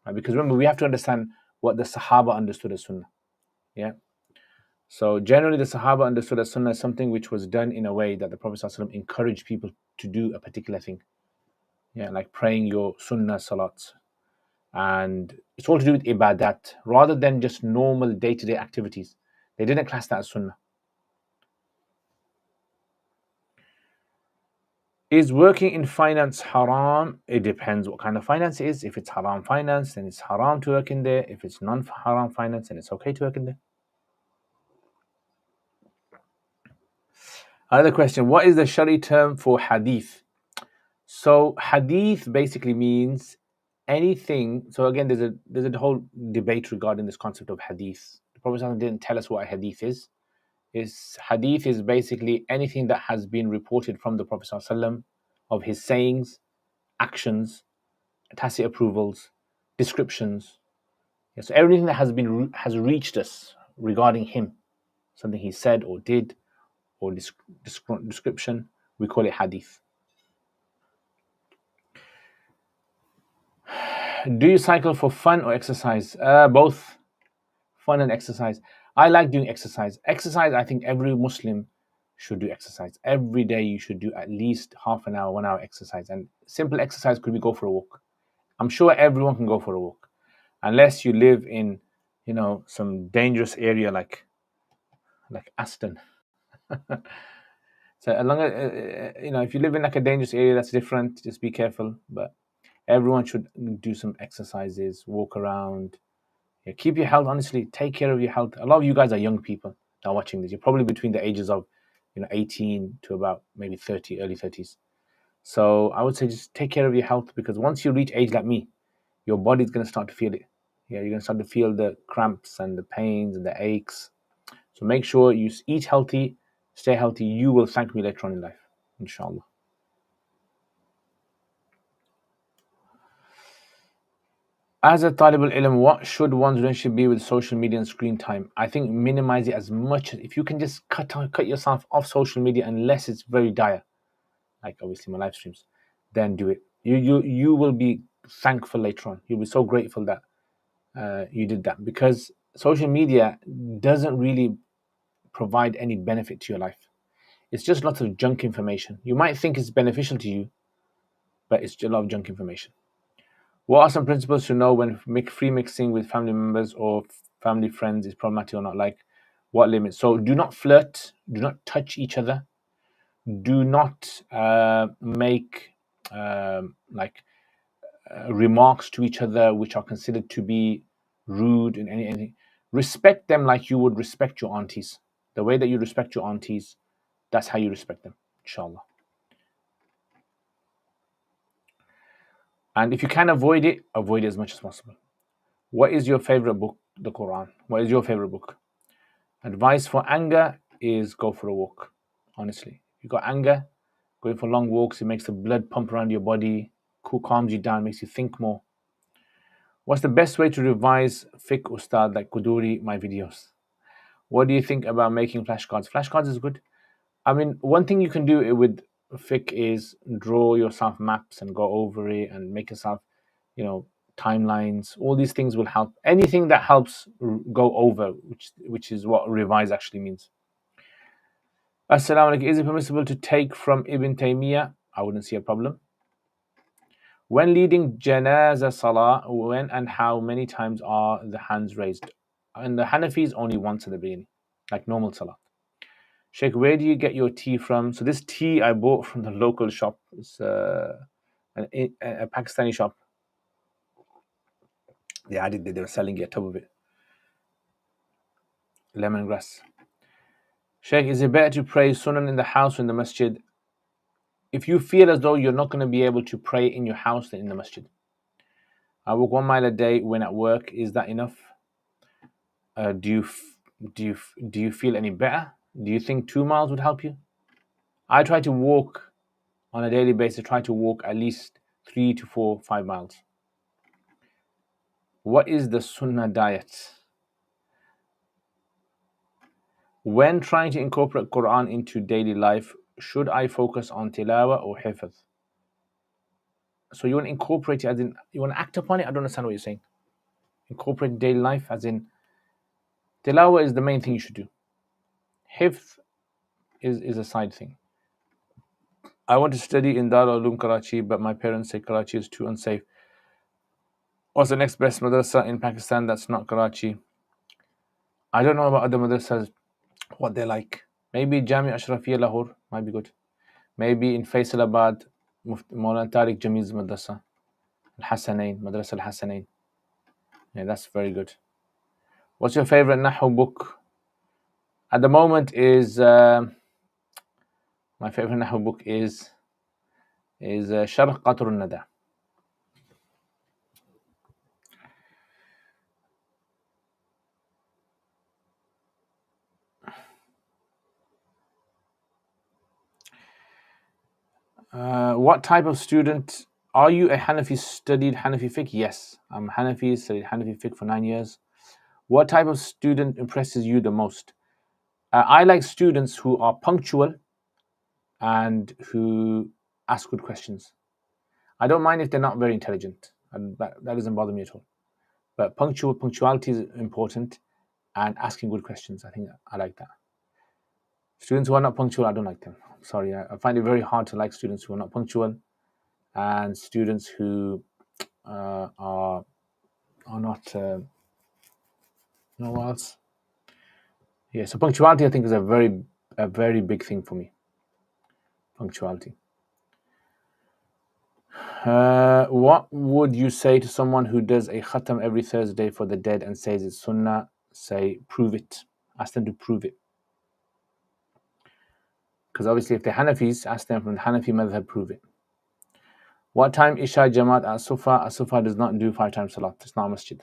Right? Because remember, we have to understand what the Sahaba understood as sunnah. Yeah. So generally, the Sahaba understood as sunnah as something which was done in a way that the Prophet ﷺ encouraged people to do a particular thing. Yeah, like praying your sunnah salats. And it's all to do with ibadat, rather than just normal day-to-day activities. They didn't class that as sunnah. Is working in finance haram? It depends what kind of finance it is. If it's haram finance, then it's haram to work in there. If it's non-haram finance, then it's okay to work in there. Another question, what is the Shari term for hadith? So hadith basically means anything. So again, there's a whole debate regarding this concept of hadith. The Prophet ﷺ didn't tell us what a hadith is. Hadith is basically anything that has been reported from the Prophet ﷺ of his sayings, actions, tacit approvals, descriptions. Yeah, so everything that has reached us regarding him, something he said or did, or description, we call it hadith. Do you cycle for fun or exercise? Both fun and exercise. I like doing exercise. Exercise, I think every Muslim should do exercise. Every day you should do at least half an hour, 1 hour exercise. And simple exercise could be go for a walk. I'm sure everyone can go for a walk. Unless you live in, some dangerous area like Aston. So as long as, if you live in like a dangerous area, that's different. Just be careful. But everyone should do some exercises, walk around. Yeah, keep your health. Honestly, take care of your health. A lot of you guys are young people that are watching this. You're probably between the ages of, 18 to about maybe 30, early 30s. So I would say just take care of your health, because once you reach age like me, your body's going to start to feel it. Yeah, you're going to start to feel the cramps and the pains and the aches. So make sure you eat healthy, stay healthy. You will thank me later on in life, inshallah. As a talib al-ilm, what should one's relationship be with social media and screen time? I think minimize it as much. If you can just cut yourself off social media, unless it's very dire, like obviously my live streams, then do it. You will be thankful later on. You'll be so grateful that you did that, because social media doesn't really provide any benefit to your life. It's just lots of junk information. You might think it's beneficial to you, but it's just a lot of junk information. What are some principles to know when free mixing with family members or family friends is problematic or not? Like what limits? So do not flirt, do not touch each other, Do not make remarks to each other which are considered to be rude in anything. Respect them like you would respect your aunties. The way that you respect your aunties, that's how you respect them, inshallah. And if you can avoid it as much as possible. What is your favorite book? The Quran. What is your favorite book? Advice for anger is go for a walk. Honestly, if you got anger, going for long walks, it makes the blood pump around your body, calms you down, makes you think more. What's the best way to revise fiqh, Ustad, like Kuduri, my videos? What do you think about making flashcards? Flashcards is good. I mean, one thing you can do with fiqh is draw yourself maps and go over it and make yourself, timelines. All these things will help. Anything that helps go over, which is what revise actually means. Assalamu alaikum. Is it permissible to take from Ibn Taymiyyah? I wouldn't see a problem. When leading janazah salah, when and how many times are the hands raised? And the Hanafis only once at the beginning, like normal salah. Sheikh, where do you get your tea from? So this tea I bought from the local shop. It's a Pakistani shop. They were selling a tub of it. Lemongrass. Sheikh, is it better to pray sunan in the house or in the masjid? If you feel as though you're not going to be able to pray in your house, then in the masjid. I walk 1 mile a day when at work. Is that enough? Do you feel any better? Do you think 2 miles would help you? I try to walk on a daily basis. Try to walk at least 3 to 4, 5 miles. What is the sunnah diet? When trying to incorporate Quran into daily life, should I focus on tilawa or hifz? So you want to incorporate it as in, you want to act upon it? I don't understand what you're saying. Incorporate daily life as in, tilawa is the main thing you should do. Hifz is a side thing. I want to study in Dar al Uloom Karachi, but my parents say Karachi is too unsafe. What's the next best madrasa in Pakistan that's not Karachi? I don't know about other madrasas, what they're like. Maybe Jamia Ashrafiyya Lahore might be good. Maybe in Faisalabad, Maulana Tariq Jamil's madrasa, Al-Hassanain, Madrasa Al-Hassanain. Yeah, that's very good. What's your favorite Nahu book? At the moment is my favorite Nahu book is Sharh Qatr al-Nada. What type of student are you? A Hanafi, studied Hanafi fiqh? Yes, I'm Hanafi, studied Hanafi fiqh for 9 years. What type of student impresses you the most? I like students who are punctual and who ask good questions. I don't mind if they're not very intelligent. That doesn't bother me at all. But punctuality is important, and asking good questions, I think I like that. Students who are not punctual, I don't like them. Sorry, I find it very hard to like students who are not punctual, and students who are not. What else? Yeah, so punctuality, I think, is a very big thing for me. Punctuality. What would you say to someone who does a Khatam every Thursday for the dead and says it's Sunnah? Say, prove it. Ask them to prove it. Because obviously, if they're Hanafis, ask them from the Hanafi madhab, prove it. What time Isha Jamaat at Sufa? Sufa does not do 5 times Salat. It's not a masjid.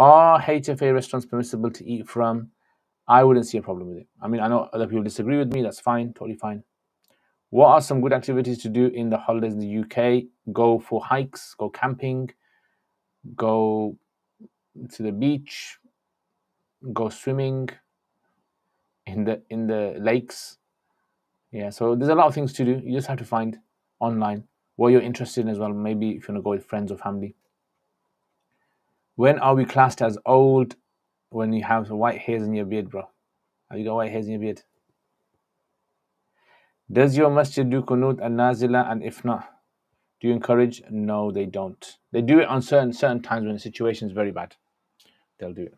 Are HFA restaurants permissible to eat from? I wouldn't see a problem with it. I mean, I know other people disagree with me. That's fine. Totally fine. What are some good activities to do in the holidays in the UK? Go for hikes, go camping, go to the beach, go swimming in the lakes. Yeah, so there's a lot of things to do. You just have to find online what you're interested in as well. Maybe if you want to go with friends or family. When are we classed as old? When you have white hairs in your beard, bro. Have you got white hairs in your beard? Does your masjid do kunut and nazila? And if not, do you encourage? No, they don't. They do it on certain times when the situation is very bad. They'll do it.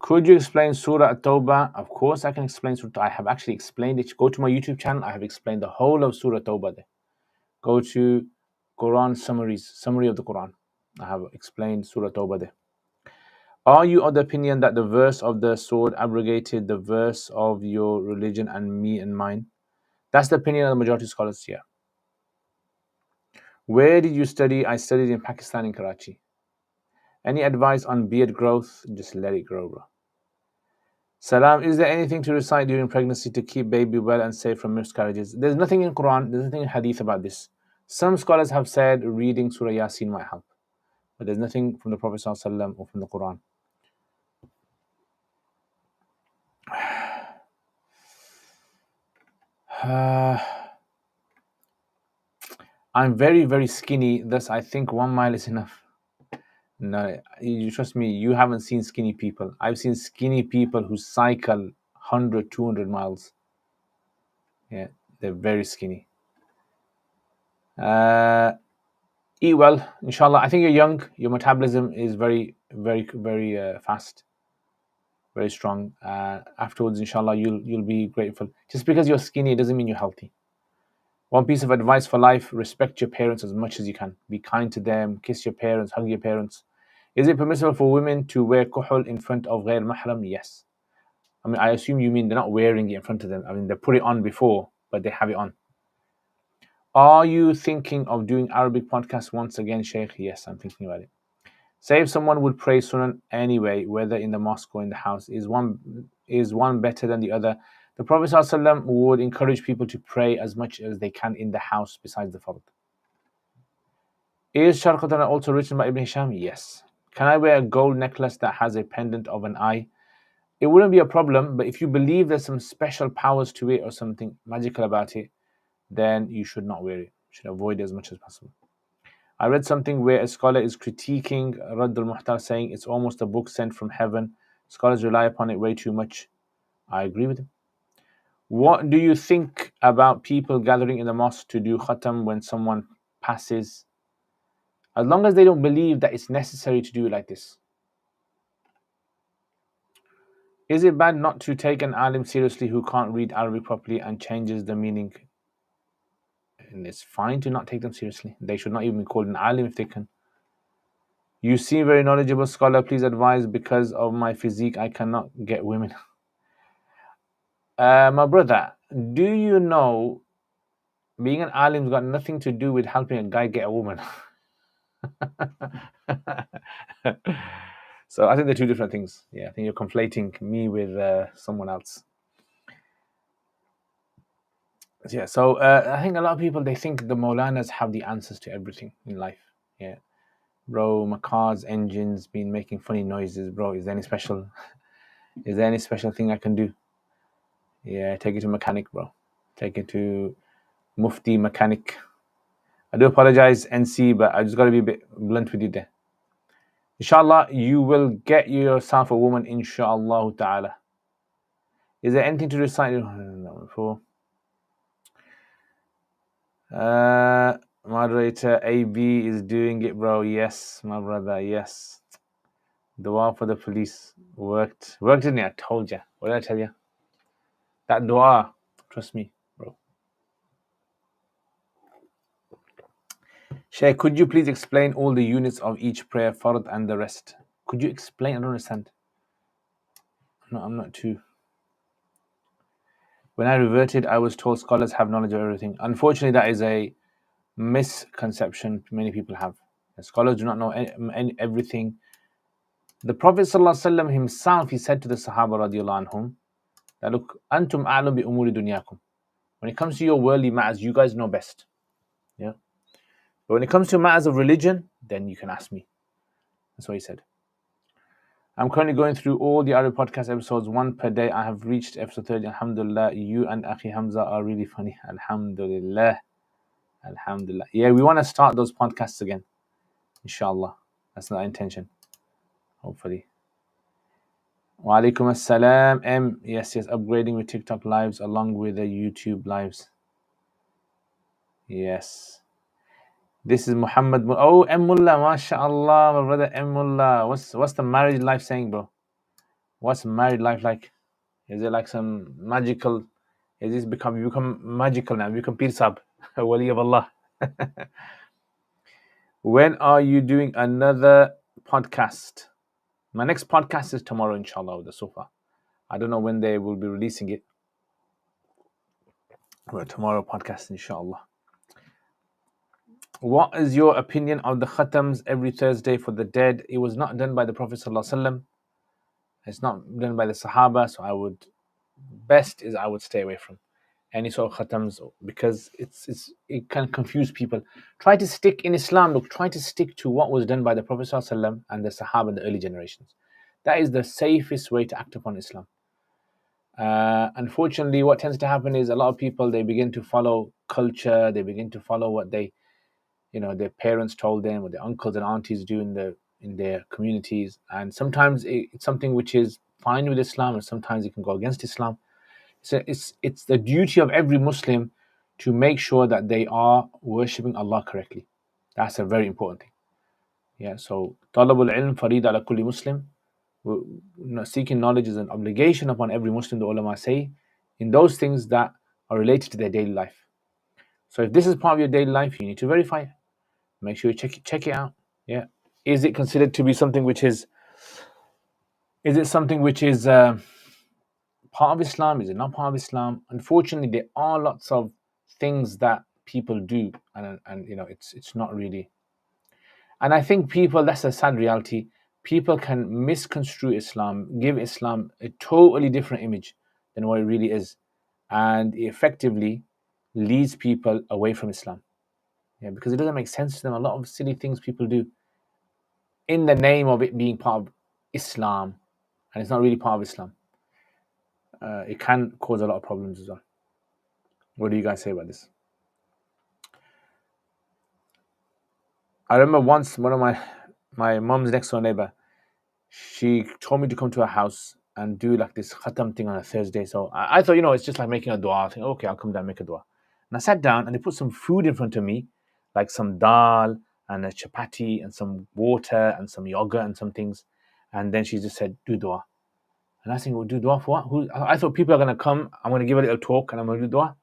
Could you explain Surah At-Tawbah? Of course I can explain Surah. I have actually explained it. Go to my YouTube channel. I have explained the whole of Surah At-Tawbah there. Go to Quran summaries, summary of the Quran. I have explained Surah At-Tawbah there. Are you of the opinion that the verse of the sword abrogated the verse of your religion and me and mine? That's the opinion of the majority of scholars here. Where did you study? I studied in Pakistan, in Karachi. Any advice on beard growth? Just let it grow, bro. Salam, is there anything to recite during pregnancy to keep baby well and safe from miscarriages? There's nothing in Quran, there's nothing in Hadith about this. Some scholars have said reading Surah Yasin might help, but there's nothing from the Prophet ﷺ or from the Quran. I'm very, very skinny, thus I think 1 mile is enough. No, you trust me, you haven't seen skinny people. I've seen skinny people who cycle 100, 200 miles. Yeah, they're very skinny. Eat well, inshallah. I think you're young. Your metabolism is very, very, very fast, very strong. Afterwards, inshallah, you'll be grateful. Just because you're skinny, it doesn't mean you're healthy. One piece of advice for life: respect your parents as much as you can. Be kind to them. Kiss your parents. Hug your parents. Is it permissible for women to wear kuhul in front of ghair mahram? Yes. I mean, I assume you mean they're not wearing it in front of them. I mean, they put it on before, but they have it on. Are you thinking of doing Arabic podcast once again, Sheikh? Yes, I'm thinking about it. Say if someone would pray Sunan anyway, whether in the mosque or in the house, is one better than the other? The Prophet ﷺ would encourage people to pray as much as they can in the house besides the fard. Is Sharqatana also written by Ibn Hisham? Yes. Can I wear a gold necklace that has a pendant of an eye? It wouldn't be a problem, but if you believe there's some special powers to it or something magical about it, then you should not wear it. You should avoid it as much as possible. I read something where a scholar is critiquing Radd al-Muhtar, saying it's almost a book sent from heaven. Scholars rely upon it way too much. I agree with him. What do you think about people gathering in the mosque to do Khatam when someone passes? As long as they don't believe that it's necessary to do it like this. Is it bad not to take an alim seriously who can't read Arabic properly and changes the meaning? And it's fine to not take them seriously. They should not even be called an alim if they can. You seem very knowledgeable, scholar. Please advise, because of my physique, I cannot get women. My brother, do you know being an alim's got nothing to do with helping a guy get a woman? So I think they're two different things. Yeah, I think you're conflating me with someone else. Yeah, so I think a lot of people, they think the Maulanas have the answers to everything in life. Yeah, bro, my car's engine's been making funny noises, bro. Is there any special thing I can do? Yeah, take it to mechanic, bro. Take it to Mufti mechanic. I do apologize, NC, but I just got to be a bit blunt with you there. Inshallah, you will get yourself a woman, inshallah ta'ala. Is there anything to recite for? Moderator AB is doing it, bro. Yes, my brother, yes. Dua for the police. Worked, didn't it? I told you. What did I tell you? That dua, trust me, bro. Shaykh, could you please explain all the units of each prayer, fard and the rest? Could you explain? I don't understand. No, I'm not too. When I reverted, I was told scholars have knowledge of everything. Unfortunately, that is a misconception many people have. Scholars do not know everything. The Prophet ﷺ himself, he said to the Sahaba radiallahu anhum, that look, antum a'lam bi umuri dunyakum. When it comes to your worldly matters, you guys know best. Yeah. But when it comes to matters of religion, then you can ask me. That's what he said. I'm currently going through all the other podcast episodes, one per day. I have reached episode 30. Alhamdulillah. You and Akhi Hamza are really funny. Alhamdulillah. Alhamdulillah. Yeah, we want to start those podcasts again. Inshallah. That's not our intention. Hopefully. Wa alaikum assalam. Yes, upgrading with TikTok lives along with the YouTube lives. Yes. This is Muhammad. Oh, Mullah, mashallah, my brother Mullah. What's the marriage life saying, bro? What's married life like? Is it like some magical? Is this become you become magical now? You become Pir Sahib, Wali of Allah. When are you doing another podcast? My next podcast is tomorrow, inshallah, with the sofa. I don't know when they will be releasing it. But tomorrow podcast, inshallah. What is your opinion of the khatams every Thursday for the dead? It was not done by the Prophet ﷺ. It's not done by the Sahaba, so I would stay away from any sort of khatams because it can confuse people. Try to stick in Islam. Look, try to stick to what was done by the Prophet ﷺ and the Sahaba in the early generations. That is the safest way to act upon Islam. Unfortunately, what tends to happen is a lot of people, they begin to follow culture. They begin to follow what their parents told them, what their uncles and aunties do in their communities. And sometimes it's something which is fine with Islam, and sometimes it can go against Islam. So it's the duty of every Muslim to make sure that they are worshipping Allah correctly. That's a very important thing. Yeah. So talabul ilm farida ala kulli Muslim. Seeking knowledge is an obligation upon every Muslim, the ulama say, in those things that are related to their daily life. So if this is part of your daily life, you need to verify it. Make sure you check it out. Yeah. Is it considered to be something which is part of Islam? Is it not part of Islam? Unfortunately, there are lots of things that people do, and it's not really. And I think that's a sad reality. People can misconstrue Islam, give Islam a totally different image than what it really is, and it effectively leads people away from Islam. Yeah, because it doesn't make sense to them. A lot of silly things people do in the name of it being part of Islam, and it's not really part of Islam. It can cause a lot of problems as well. What do you guys say about this? I remember once one of my mom's next door neighbor, she told me to come to her house and do like this khatam thing on a Thursday. So I thought, it's just like making a dua. I think, okay, I'll come down and make a dua. And I sat down and they put some food in front of me, like some dal and a chapati and some water and some yogurt and some things. And then she just said, do dua. And I was thinking, well, do dua for what? I thought people are going to come, I'm going to give a little talk and I'm going to do dua.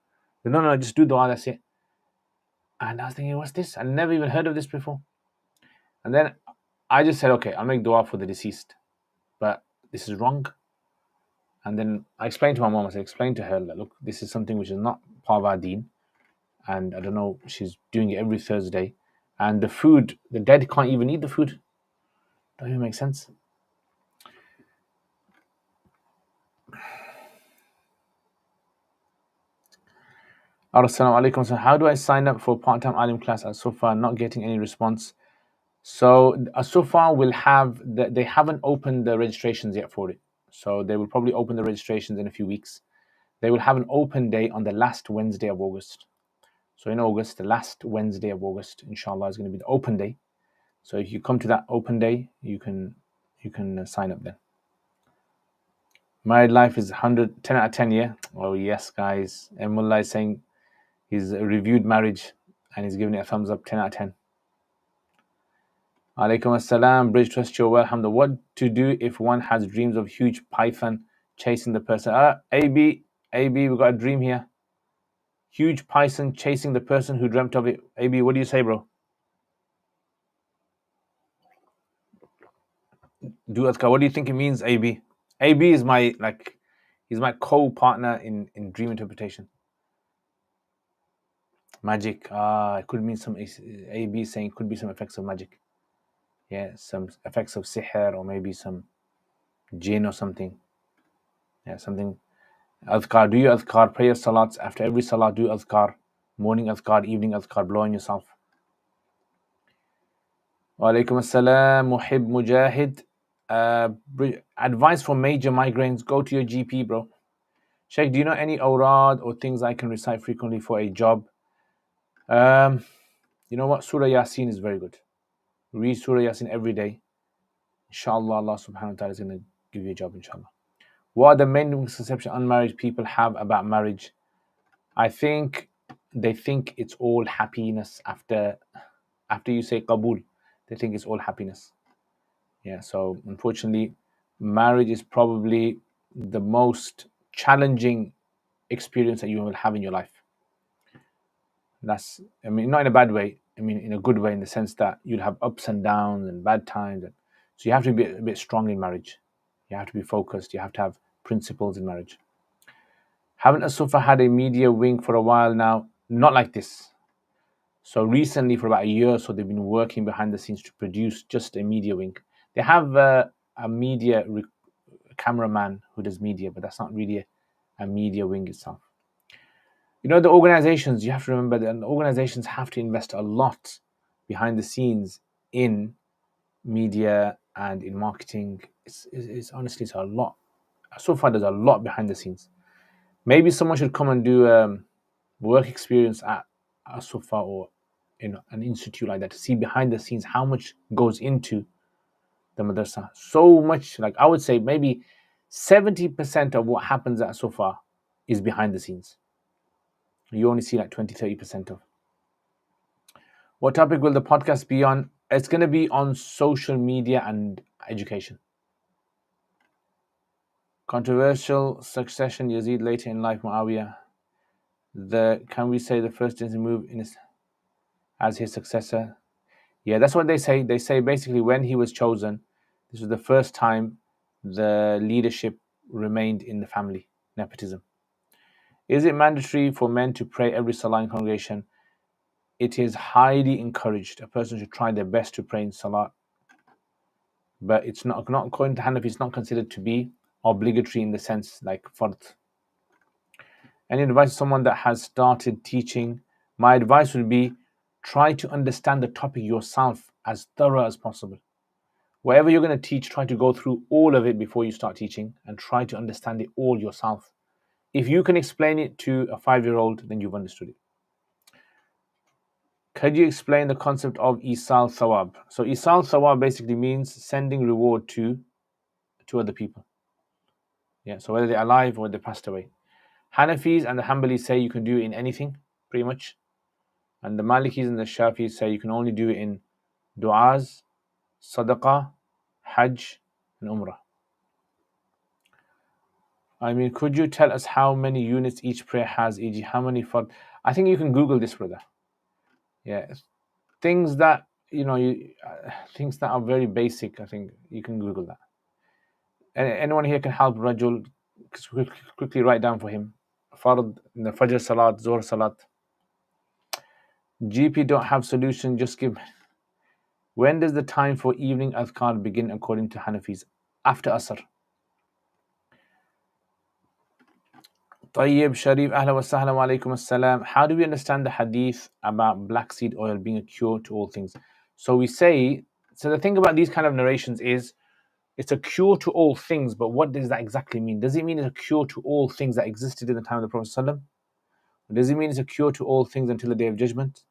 No, just do dua, that's it. And I was thinking, what's this? I never even heard of this before. And then I just said, okay, I'll make dua for the deceased. But this is wrong. And then I explained to my mom, I explained to her that, look, this is something which is not part of our deen. And I don't know, she's doing it every Thursday. And the food, the dead can't even eat the food. Don't even make sense. Assalamu alaikum. So how do I sign up for part-time alim class? So far, not getting any response. So so far they haven't opened the registrations yet for it. So they will probably open the registrations in a few weeks. They will have an open day on the last Wednesday of August. So in August, the last Wednesday of August, inshallah, is going to be the open day. So if you come to that open day, you can sign up then. Married life is 10 out of 10, yeah? Oh yes, guys. Mullah is saying he's reviewed marriage and he's giving it a thumbs up, 10 out of 10. Alaikum assalam, Bridge Trust, you're well, alhamdulillah. What to do if one has dreams of huge python chasing the person? AB, we got a dream here. Huge python chasing the person who dreamt of it. AB, what do you say, bro? Do adhkar. What do you think it means, AB? AB is he's my co-partner in dream interpretation. Magic. It could mean some, AB saying it could be some effects of magic. Yeah, some effects of sihr or maybe some jinn or something. Yeah, something. Adhkar, do you adhkar, prayer salats, after every salat do adhkar, morning adhkar, evening adhkar, blow on yourself. Wa alaikum assalam, Muhib Mujahid. Advice for major migraines, go to your GP, bro. Sheikh, do you know any awrad or things I can recite frequently for a job? You know what, Surah Yasin is very good. Read Surah Yasin every day. Inshallah, Allah subhanahu wa ta'ala is going to give you a job, inshallah. What are the main misconceptions unmarried people have about marriage? I think they think it's all happiness after you say qabul. They think it's all happiness. Yeah, so unfortunately, marriage is probably the most challenging experience that you will have in your life. That's, I mean, not in a bad way. I mean, in a good way, in the sense that you'll have ups and downs and bad times. And so you have to be a bit strong in marriage. You have to be focused. You have to have principles in marriage. Haven't Asufa had a media wing for a while now? Not like this. So recently, for about a year or so, they've been working behind the scenes to produce just a media wing. They have a media cameraman who does media, but that's not really a media wing itself. You know, the organizations, you have to remember that the organizations have to invest a lot behind the scenes in media and in marketing. It's honestly, it's a lot. So far, there's a lot behind the scenes. Maybe someone should come and do work experience at Sufa or in an institute like that to see behind the scenes how much goes into the madrasa. So much, like I would say maybe 70% of what happens at Sufa is behind the scenes. You only see like 20-30% of. What topic will the podcast be on? It's going to be on social media and education. Controversial succession, Yazid later in life, Muawiyah. Can we say the first is move in as his successor? Yeah, that's what they say. They say basically when he was chosen, this was the first time the leadership remained in the family, nepotism. Is it mandatory for men to pray every Salah in congregation? It is highly encouraged. A person should try their best to pray in Salah, but it's not according to Hanafi, it's not considered to be obligatory in the sense like fard. Any advice to someone that has started teaching? My advice would be try to understand the topic yourself as thorough as possible. Whatever you're going to teach, try to go through all of it before you start teaching and try to understand it all yourself. If you can explain it to a 5-year-old, then you've understood it. Could you explain the concept of Isal Thawab? So Isal Thawab basically means sending reward to other people. Yeah, so whether they're alive or they passed away. Hanafis and the Hanbalis say you can do it in anything, pretty much. And the Malikis and the Shafis say you can only do it in du'as, sadaqah, hajj, and umrah. I mean, could you tell us how many units each prayer has, e.g., how many fard? I think you can Google this, brother. Yeah, things that things that are very basic. I think you can Google that. And anyone here can help Rajul quickly write down for him. Fard in the Fajr Salat, Zohr Salat. GP don't have solution. Just give. When does the time for evening adhkar begin according to Hanafis? After Asr. Tayyib Sharif, ahla wa sahla wa alaikum assalam. How do we understand the hadith about black seed oil being a cure to all things? So we say, so the thing about these kind of narrations is, it's a cure to all things, but what does that exactly mean? Does it mean it's a cure to all things that existed in the time of the Prophet ﷺ? Or does it mean it's a cure to all things until the Day of Judgment?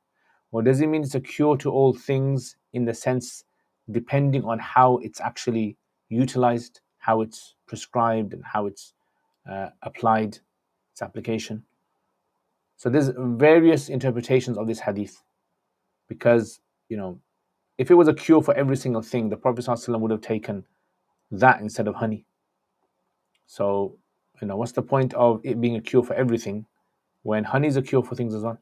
Or does it mean it's a cure to all things in the sense, depending on how it's actually utilized, how it's prescribed, and how it's applied, its application? So there's various interpretations of this hadith, because if it was a cure for every single thing, the Prophet ﷺ would have taken that instead of honey. So what's the point of it being a cure for everything when honey is a cure for things as well?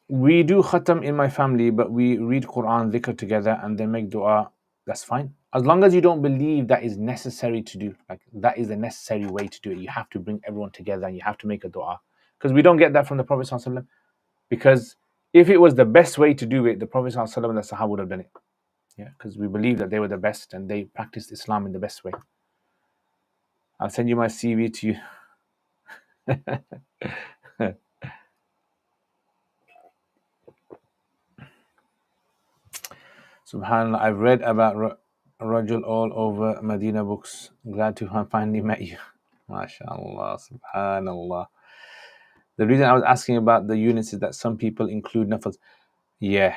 We do Khatam in my family, but we read Quran, dhikr together, and then make dua. That's fine. As long as you don't believe that is necessary to do, like that is the necessary way to do it. You have to bring everyone together and you have to make a dua. Because we don't get that from the Prophet ﷺ. Because if it was the best way to do it, the Prophet ﷺ and the Sahaba would have done it. Yeah, because we believe that they were the best and they practiced Islam in the best way. I'll send you my CV to you. Subhanallah, I've read about Rajul all over Medina books. Glad to have finally met you. MashaAllah, Subhanallah. The reason I was asking about the units is that some people include nafils. Yeah.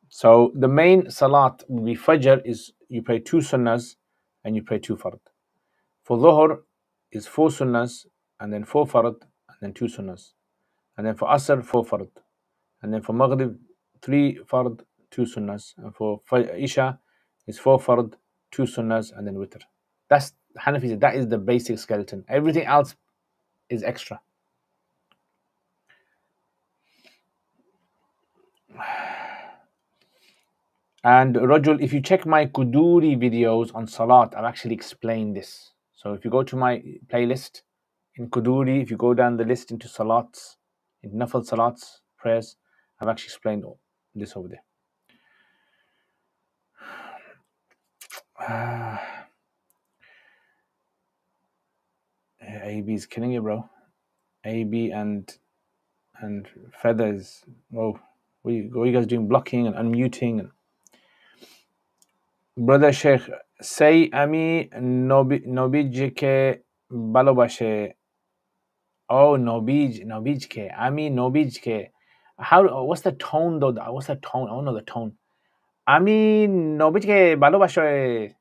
So the main salat will be Fajr, is you pray 2 sunnahs and you pray 2 fard. For Dhuhr is 4 sunnahs and then 4 fard and then 2 sunnahs. And then for Asr, 4 fard. And then for Maghrib, 3 fard, 2 sunnahs. And for Isha, it's 4 fard, 2 sunnahs, and then witr. That's Hanafi said, that is the basic skeleton. Everything else is extra. And Rajul, if you check my Kuduri videos on Salat, I've actually explained this. So if you go to my playlist in Kuduri, if you go down the list into Salats, in Nafal Salats, prayers, I've actually explained this over there. AB is killing you, bro. AB and Feathers. Whoa. What are you guys doing? Blocking and unmuting. And Brother Sheikh, say Ami Nobij ke balobashe. Oh, Nobij ke. Ami Nobij ke. What's the tone though? What's the tone? I don't know the tone. Ami Nobij ke balobashe.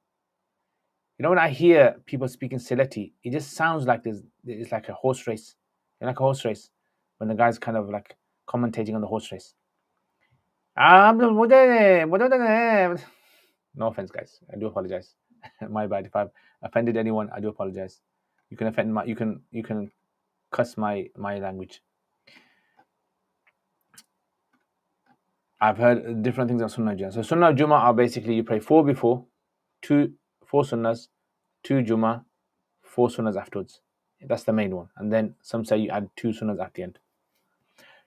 You know, when I hear people speaking Sylheti, it just sounds like it's like a horse race. Like a horse race. When the guy's kind of like commentating on the horse race. No offense, guys. I do apologize. My bad. If I've offended anyone, I do apologize. You can offend you can cuss my language. I've heard different things on Sunnah Jummah. So Sunnah Jummah are basically you pray 4 before, 4 Sunnahs, 2 Jummah, 4 Sunnahs afterwards. That's the main one. And then some say you add 2 Sunnahs at the end.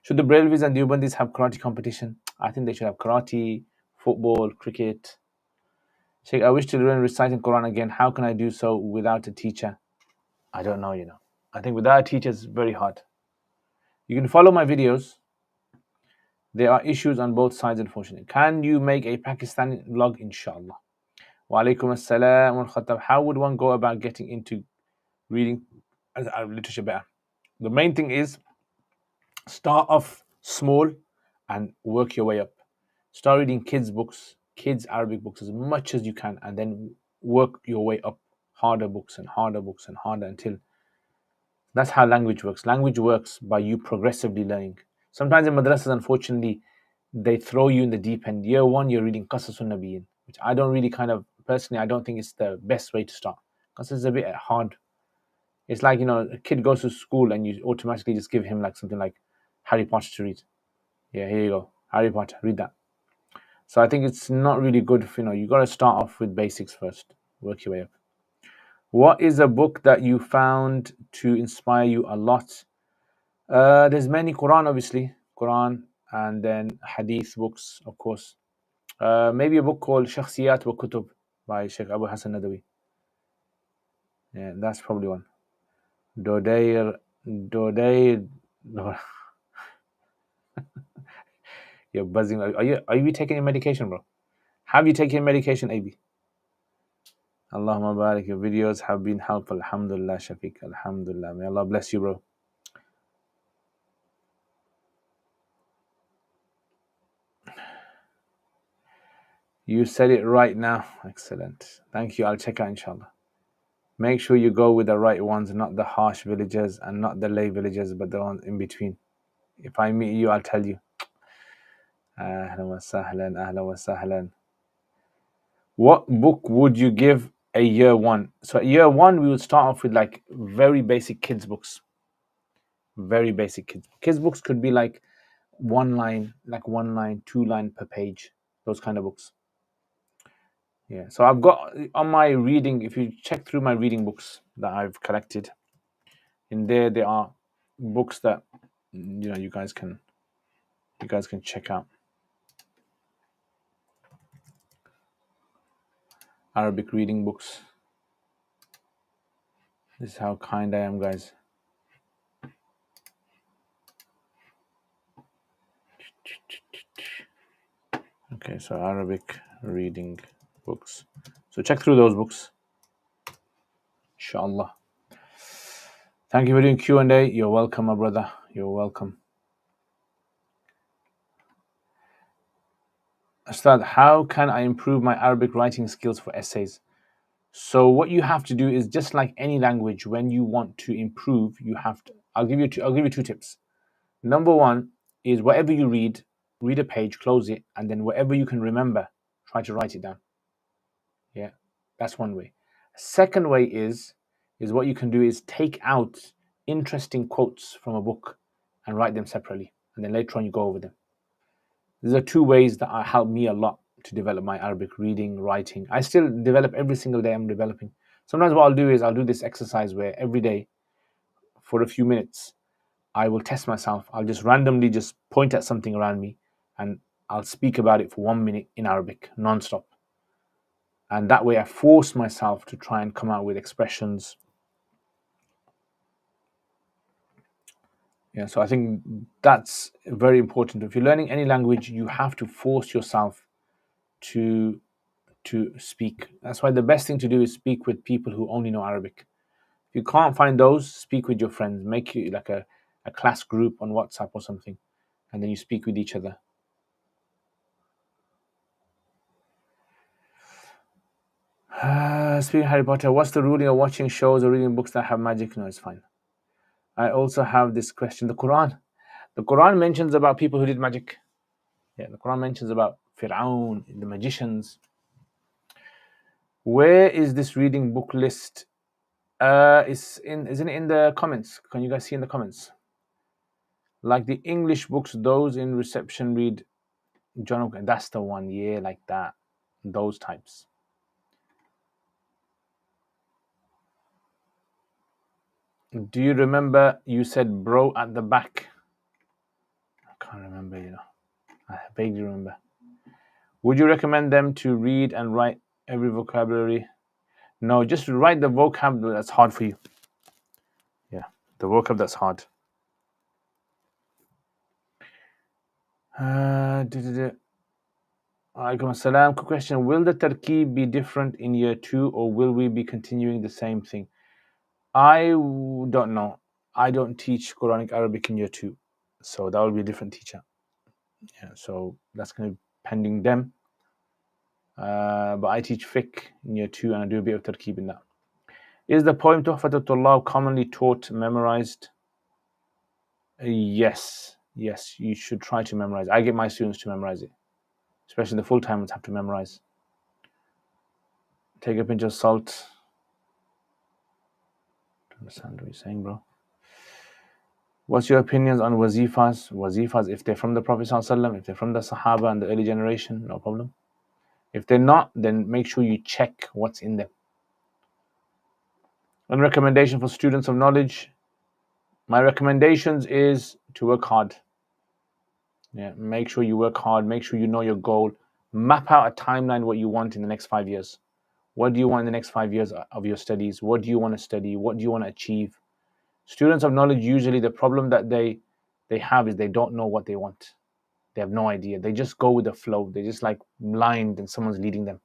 Should the Brailvis and Deobandis have karate competition? I think they should have karate, football, cricket. Sheikh, I wish to learn reciting Quran again. How can I do so without a teacher? I don't know, I think without a teacher it's very hard. You can follow my videos. There are issues on both sides, unfortunately. Can you make a Pakistani vlog? Inshallah. Wa alaikum assalam wa Khatam. How would one go about getting into reading Arab literature better? The main thing is start off small and work your way up. Start reading kids' books, kids' Arabic books as much as you can, and then work your way up harder books and harder books and harder until that's how language works. Language works by you progressively learning. Sometimes in madrasas, unfortunately, they throw you in the deep end. Year 1, you're reading Qasasun Nabiyyin, which I don't really personally, I don't think it's the best way to start. Because it's a bit hard. It's like, a kid goes to school and you automatically just give him like something like Harry Potter to read. Yeah, here you go. Harry Potter, read that. So I think it's not really good. You got to start off with basics first. Work your way up. What is a book that you found to inspire you a lot? There's many. Quran, obviously. Quran, and then Hadith books, of course. Maybe a book called Shakhsiyat wa Kutub by Sheikh Abu Hassan Nadawi. Yeah, that's probably one. Dodair. You're buzzing. Are you taking your medication, bro? Have you taken medication, AB? Allahumma barik. Your videos have been helpful. Alhamdulillah, Shafiq. Alhamdulillah. May Allah bless you, bro. You said it right now. Excellent. Thank you. I'll check out, inshallah. Make sure you go with the right ones, not the harsh villagers and not the lay villagers, but the ones in between. If I meet you, I'll tell you. Ahlan wa sahlan, ahlan wa sahlan. What book would you give a year 1? So year 1, we would start off with like very basic kids books. Very basic kids. Kids books could be like 1 line, 2 line per page. Those kind of books. Yeah. So I've got on my reading, if you check through my reading books that I've collected, in there are books that you guys can check out. Arabic reading books. This is how kind I am, guys. Okay, so Arabic reading books. So check through those books. Inshallah. Thank you for doing Q&A. You're welcome, my brother. You're welcome. Ustad, how can I improve my Arabic writing skills for essays? So what you have to do is just like any language, when you want to improve, you have to. I'll give you 2 tips. Number one is whatever you read a page, close it, and then whatever you can remember, try to write it down. Yeah, that's one way. Second way is what you can do is take out interesting quotes from a book and write them separately, and then later on you go over them. These are two ways that help me a lot to develop my Arabic reading, writing. I still develop every single day. I'm developing. Sometimes what I'll do is I'll do this exercise where every day for a few minutes I will test myself. I'll just randomly just point at something around me and I'll speak about it for 1 minute in Arabic, non-stop. And that way I force myself to try and come out with expressions. Yeah, so I think that's very important. If you're learning any language, you have to force yourself to speak. That's why the best thing to do is speak with people who only know Arabic. If you can't find those, speak with your friends. Make you like a class group on WhatsApp or something, and then you speak with each other. Speaking of Harry Potter, what's the ruling of watching shows or reading books that have magic? No, it's fine. I also have this question. The Quran mentions about people who did magic. Yeah, the Quran mentions about Fir'aun, the magicians. Where is this reading book list? Isn't it in the comments? Can you guys see in the comments? Like the English books, those in reception read John. That's the one, yeah, like that. Those types. Do you remember you said bro at the back? I can't remember, I vaguely remember. Would you recommend them to read and write every vocabulary? No, just write the vocab that's hard for you. Yeah, the vocab that's hard. Alaikum assalam. Quick question. Will the tarkib be different in year 2 or will we be continuing the same thing? I don't know. I don't teach Quranic Arabic in year 2. So that will be a different teacher. Yeah, so that's going to be pending them. But I teach fiqh in year 2 and I do a bit of tarkib in that. Is the poem Tuhfat al-Tullab commonly taught, memorized? Yes, you should try to memorize. I get my students to memorize it, especially the full-timers have to memorize. Take a pinch of salt. Don't understand what you're saying, bro. What's your opinions on wazifas? Wazifas, if they're from the Prophet ﷺ, if they're from the Sahaba and the early generation, no problem. If they're not, then make sure you check what's in them. One recommendation for students of knowledge. My recommendations is to work hard. Yeah, make sure you work hard. Make sure you know your goal. Map out a timeline what you want in the next 5 years. What do you want in the next 5 years of your studies? What do you want to study? What do you want to achieve? Students of knowledge, usually the problem that they have is they don't know what they want. They have no idea. They just go with the flow. They're just like blind and someone's leading them.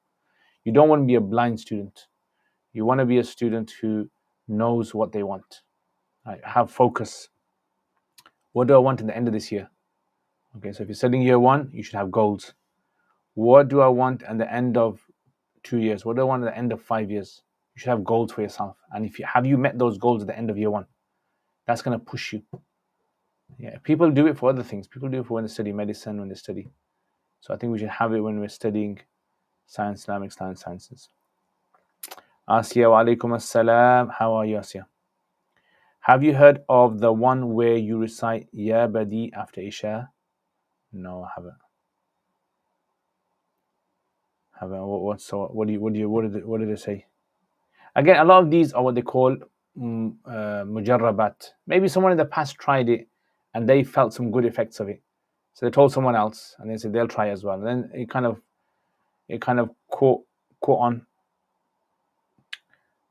You don't want to be a blind student. You want to be a student who knows what they want. Right? Have focus. What do I want at the end of this year? Okay, so if you're studying year 1, you should have goals. What do I want at the end of 2 years? What do I want at the end of 5 years? You should have goals for yourself. And if you met those goals at the end of year 1, that's going to push you. Yeah, people do it for other things. People do it for when they study medicine, when they study. So I think we should have it when we're studying Islamic sciences. Asiya, wa alaikum assalam. How are you, Asiya? Have you heard of the one where you recite Ya Badi after Isha? No, I haven't. What did it say? Again, a lot of these are what they call mujarrabat. Maybe someone in the past tried it and they felt some good effects of it. So they told someone else and they said they'll try as well. And then it kind of caught on.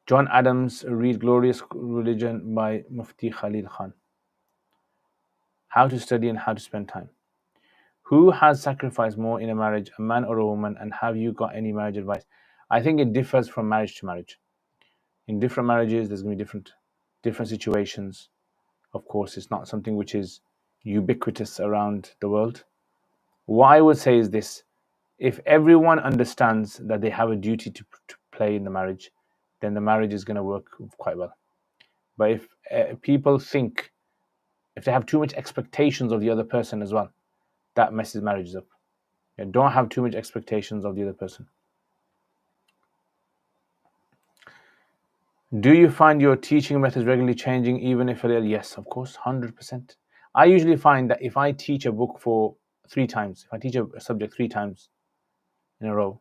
John Adams, read Glorious Religion by Mufti Khalil Khan. How to study and how to spend time. Who has sacrificed more in a marriage, a man or a woman, and have you got any marriage advice? I think it differs from marriage to marriage. In different marriages, there's going to be different situations. Of course, it's not something which is ubiquitous around the world. What I would say is this: if everyone understands that they have a duty to play in the marriage, then the marriage is going to work quite well. But if people think if they have too much expectations of the other person as well, that messes marriages up. Yeah, don't have too much expectations of the other person. Do you find your teaching methods regularly changing, even if a little? Yes, of course, 100%. I usually find that if I teach a book for 3 times, if I teach a subject 3 times in a row,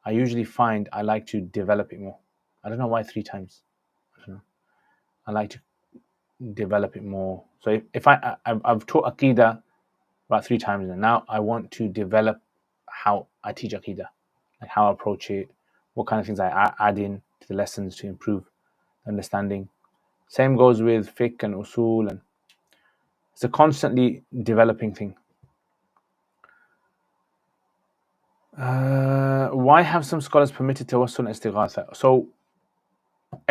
I usually find I like to develop it more. I don't know why 3 times. I don't know. I like to develop it more. So if I've taught Aqidah about 3 times now I want to develop how I teach Aqidah, like how I approach it, what kind of things I add in to the lessons to improve understanding. Same goes with fiqh and usul, and it's a constantly developing thing. Why have some scholars permitted tawassul and istighatha? So,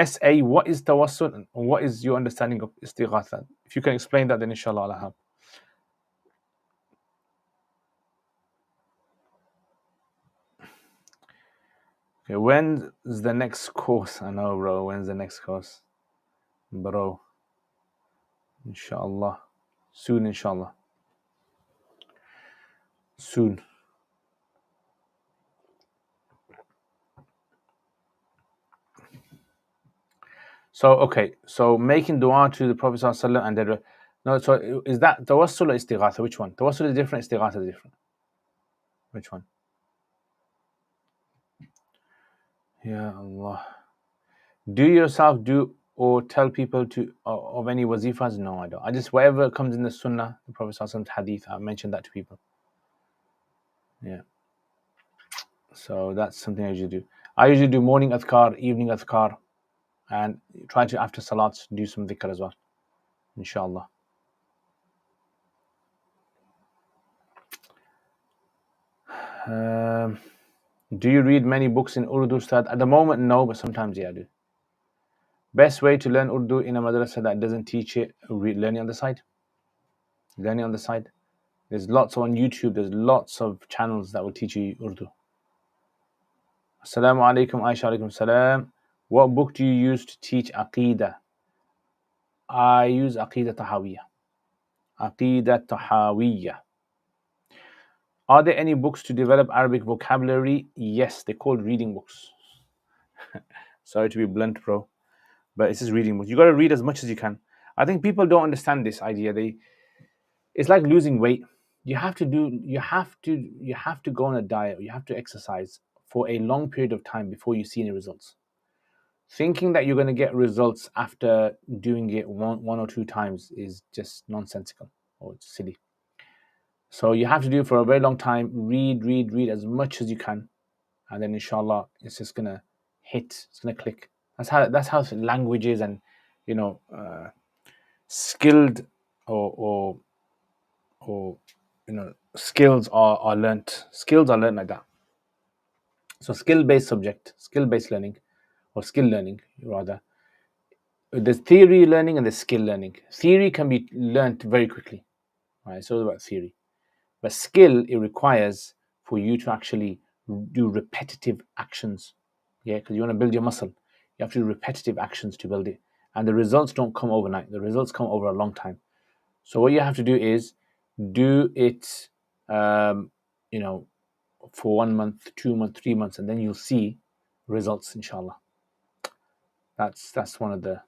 SA, what is tawassul and what is your understanding of istighatha? If you can explain that, then inshallah I'll help. Okay, when's the next course? I know, bro. When's the next course? Bro. Inshallah. Soon, inshallah. Soon. So, okay. So, making dua to the Prophet ﷺ and then, no, so is that tawassul or istighatha? Which one? Tawassul is different, istighatha is different. Which one? Ya Allah. Do you yourself do or tell people to of any wazifas? No, I don't. I just, whatever comes in the sunnah, the Prophet ﷺ's hadith, I mentioned that to people. Yeah. So that's something I usually do. I usually do morning adhkar, evening adhkar, and try to, after salat, do some dhikr as well. Inshallah. Do you read many books in Urdu, Ustad? At the moment, no, but sometimes, yeah, I do. Best way to learn Urdu in a madrasa that doesn't teach it, learning on the side. Learning on the side. There's lots on YouTube, there's lots of channels that will teach you Urdu. Assalamu alaikum, Aisha alaikum salam. What book do you use to teach Aqidah? I use Aqidah Tahawiyah. Aqidah Tahawiyah. Are there any books to develop Arabic vocabulary? Yes, they're called reading books. Sorry to be blunt, bro, but it's just reading books. You got to read as much as you can. I think people don't understand this idea. It's like losing weight. You have to go on a diet. You have to exercise for a long period of time before you see any results. Thinking that you're going to get results after doing it one or 2 times is just nonsensical or it's silly. So you have to do it for a very long time. Read as much as you can, and then inshallah it's just gonna hit. It's gonna click. That's how languages and skilled or skills are learnt. Skills are learnt like that. So skill-based learning, or skill learning rather. There's theory learning and there's skill learning. Theory can be learnt very quickly, right? So it's about theory. But skill, it requires for you to actually do repetitive actions. Yeah, because you want to build your muscle. You have to do repetitive actions to build it. And the results don't come overnight. The results come over a long time. So what you have to do is do it, for 1 month, 2 months, 3 months, and then you'll see results, inshallah. That's one of the.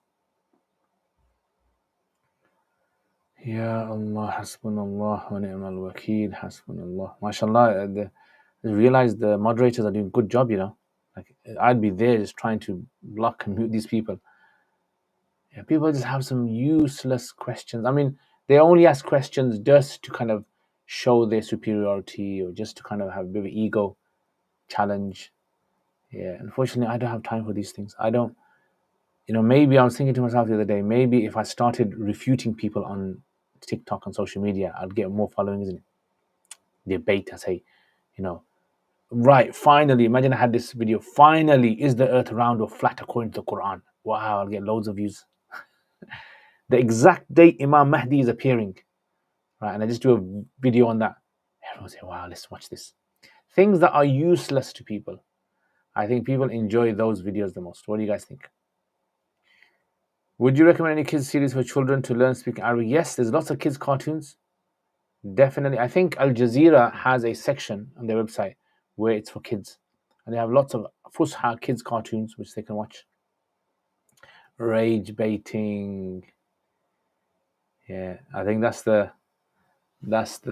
Ya Allah, hasbunallah wa ni'mal wakeel, hasbunallah. MashaAllah, I realize the moderators are doing a good job, Like, I'd be there just trying to block and mute these people. Yeah, people just have some useless questions. I mean, they only ask questions just to kind of show their superiority or just to kind of have a bit of ego challenge. Yeah, unfortunately, I don't have time for these things. I don't, maybe I was thinking to myself the other day, maybe if I started refuting people on TikTok and social media, I'd get more following, isn't it? Debate, I say, right, finally, imagine I had this video, finally, is the earth round or flat according to the Quran? Wow, I'll get loads of views. The exact date Imam Mahdi is appearing, right? And I just do a video on that. Everyone say, wow, let's watch this. Things that are useless to people. I think people enjoy those videos the most. What do you guys think? Would you recommend any kids series for children to learn speaking Arabic? Yes, there's lots of kids cartoons. Definitely. I think Al Jazeera has a section on their website where it's for kids. And they have lots of Fusha kids cartoons which they can watch. Rage baiting. Yeah, I think that's the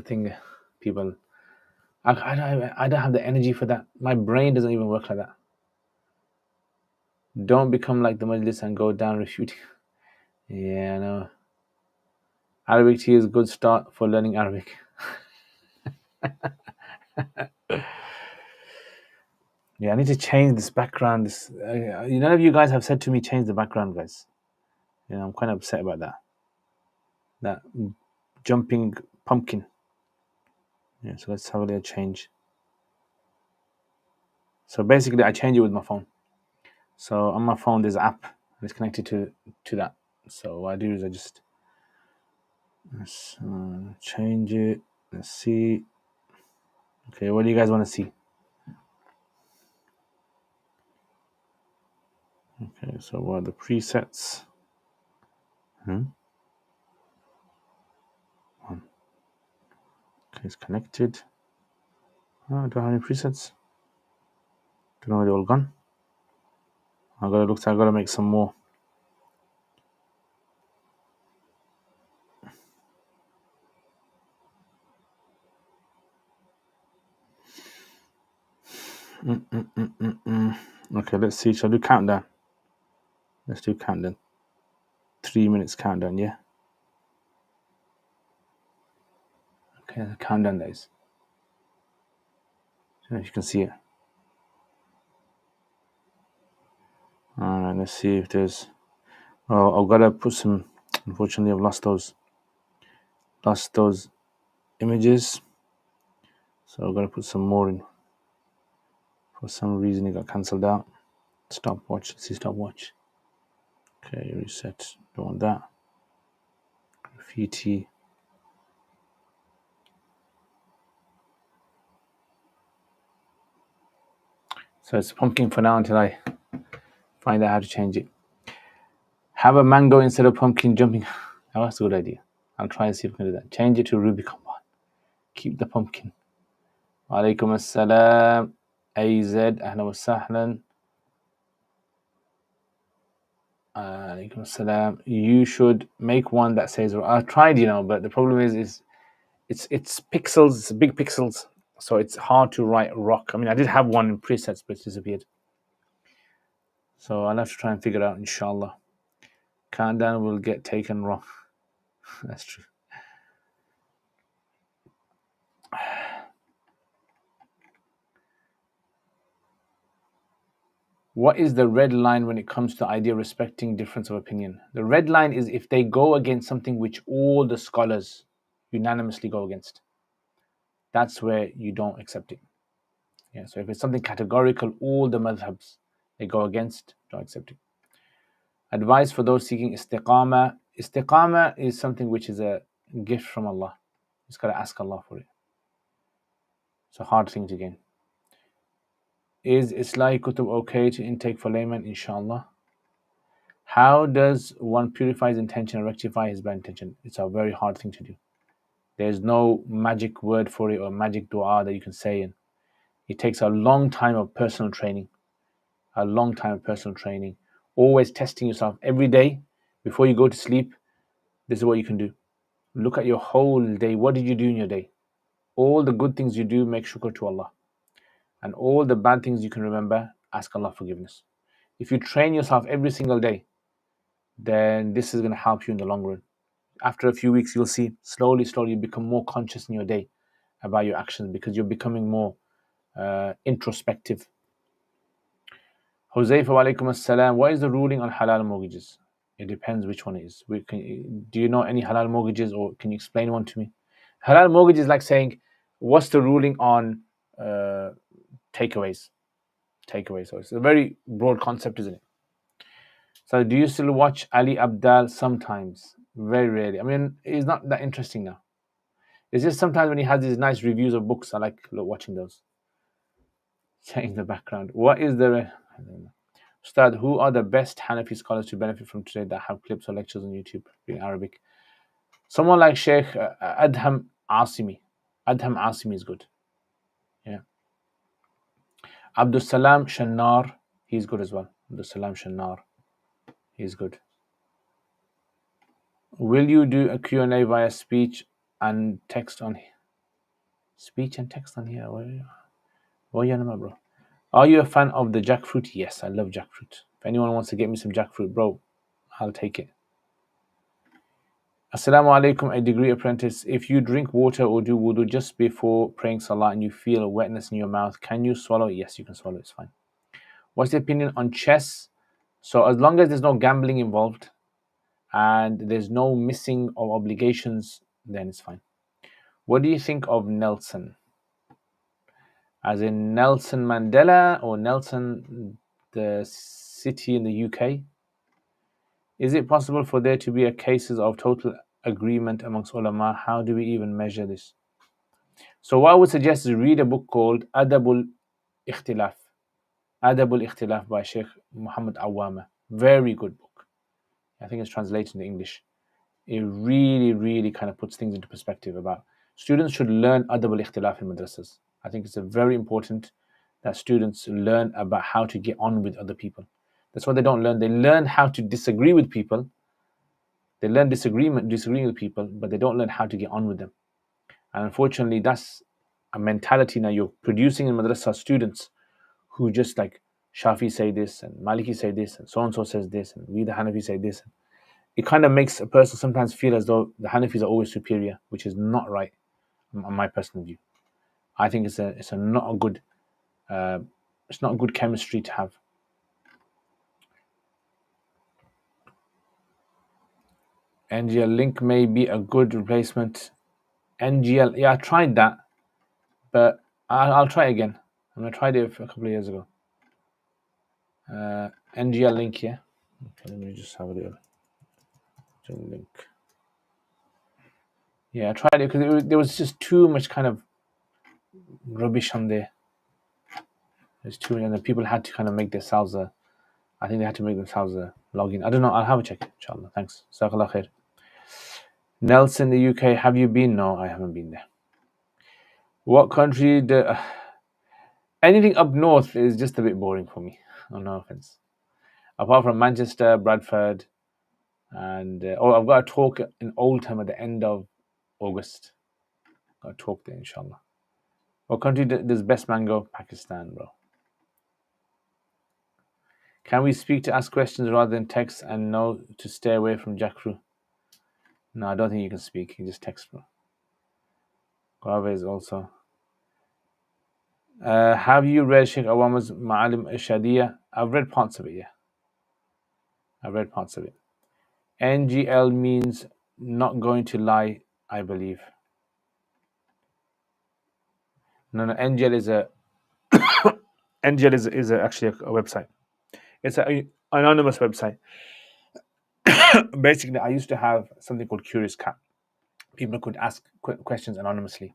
thing people I don't have the energy for that. My brain doesn't even work like that. Don't become like the Majlis and go down refuting. Yeah, I know. Arabic tea is a good start for learning Arabic. Yeah, I need to change this background. None of you guys have said to me, change the background, guys. I'm quite upset about that. That jumping pumpkin. Yeah, so let's have a little change. So basically, I change it with my phone. So on my phone, there's an app and it's connected to that. So what I do is I just change it. Let's see. Okay, what do you guys want to see? Okay, so what are the presets? Okay, it's connected. Oh, do I have any presets? Don't know where they're all gone. I gotta make some more. Okay, let's see. Shall I do countdown? Let's do countdown. 3 minutes countdown, yeah? Okay, the countdown days. I don't know if you can see it. Alright, let's see if there's... Oh, I've got to put some... Unfortunately, I've lost those images. So I've got to put some more in. For some reason, it got cancelled out. Stopwatch. Let's see stopwatch. Okay, reset. Don't want that. Graffiti. So it's pumpkin for now until I find out how to change it. Have a mango instead of pumpkin jumping. Oh, that's a good idea. I'll try and see if I can do that. Change it to Ruby Combat. Keep the pumpkin. Walaikum assalam. AZ. Ahlan wa sahlan. Alaikum assalam. You should make one that says, I tried, but the problem is it's pixels, it's big pixels. So it's hard to write rock. I mean, I did have one in presets, but it disappeared. So I'll have to try and figure it out, inshallah. Countdown will get taken wrong. That's true. What is the red line when it comes to idea respecting difference of opinion? The red line is if they go against something which all the scholars unanimously go against. That's where you don't accept it. Yeah, so if it's something categorical, all the madhabs they go against, don't accept it. Advice for those seeking istiqamah. Istiqamah is something which is a gift from Allah. You just got to ask Allah for it. It's a hard thing to gain. Is Islahi Kutub okay to intake for layman? Inshallah. How does one purify his intention and rectify his bad intention? It's a very hard thing to do. There's no magic word for it or magic dua that you can say. And it takes a long time of personal training. Always testing yourself every day before you go to sleep. This is what you can do. Look at your whole day. What did you do in your day? All the good things you do, make shukr to Allah. And all the bad things you can remember, ask Allah forgiveness. If you train yourself every single day, then this is going to help you in the long run. After a few weeks, you'll see slowly you become more conscious in your day about your actions because you're becoming more introspective. Huzaifa alaikum assalam. What is the ruling on halal mortgages? It depends which one it is. Do you know any halal mortgages, or can you explain one to me? Halal mortgage is like saying, what's the ruling on takeaways? So it's a very broad concept, isn't it? So do you still watch Ali Abdal? Sometimes, very rarely. I mean, it's not that interesting now. It's just sometimes when he has these nice reviews of books, I like watching those. Change the background. What is the... I don't know. Ustad, who are the best Hanafi scholars to benefit from today that have clips or lectures on YouTube in Arabic? Someone like Sheikh Adham Asimi. Adham Asimi is good. Yeah. Abdul Salam Shannar, he's good as well. Abdul Salam Shannar, he's good. Will you do a Q&A via speech and text on here? Speech and text on here? What are you, bro? Are you a fan of the jackfruit? Yes, I love jackfruit. If anyone wants to get me some jackfruit, bro, I'll take it. Assalamu alaikum, a degree apprentice. If you drink water or do wudu just before praying salah and you feel a wetness in your mouth, can you swallow? Yes, you can swallow, it's fine. What's the opinion on chess? So as long as there's no gambling involved and there's no missing of obligations, then it's fine. What do you think of Nelson? As in Nelson Mandela or Nelson, the city in the UK? Is it possible for there to be a cases of total agreement amongst ulama? How do we even measure this? So what I would suggest is read a book called Adabul Ikhtilaf. Adabul Ikhtilaf by Sheikh Muhammad Awama. Very good book. I think it's translated into English. It really kind of puts things into perspective about students should learn Adabul Ikhtilaf in madrasas. I think it's very important that students learn about how to get on with other people. That's what they don't learn. They learn how to disagree with people. They learn disagreeing with people, but they don't learn how to get on with them. And unfortunately, that's a mentality now you're producing in madrasa students who just like Shafi say this and Maliki say this and so says this and we the Hanafi say this. It kind of makes a person sometimes feel as though the Hanafis are always superior, which is not right, on my personal view. I think it's not a good chemistry to have. NGL link may be a good replacement. NGL, yeah, I tried that, but I'll try again. I tried it a couple of years ago. NGL link here. Okay, let me just have a little link. Yeah, I tried it because there was just too much kind of rubbish on there. There's too many, and the people had to kind of make themselves I think they had to make themselves a login. I don't know. I'll have a check, inshallah. Thanks. Jazakallah khair. Nelson, the UK. Have you been? No, I haven't been there. What country? Anything up north is just a bit boring for me. Oh, no offense. Apart from Manchester, Bradford, and I've got a talk in Oldham at the end of August. Got a talk there, inshallah. What country does best mango? Pakistan, bro. Can we speak to ask questions rather than text and know to stay away from jackfruit? No, I don't think you can speak. You just text, bro. Guava is also. Have you read Sheikh Awama's Ma'alim Shadiya? I've read parts of it, yeah. I've read parts of it. NGL means not going to lie, I believe. No, NGL is a NGL is actually a website. It's an anonymous website. Basically, I used to have something called Curious Cat. People could ask questions anonymously,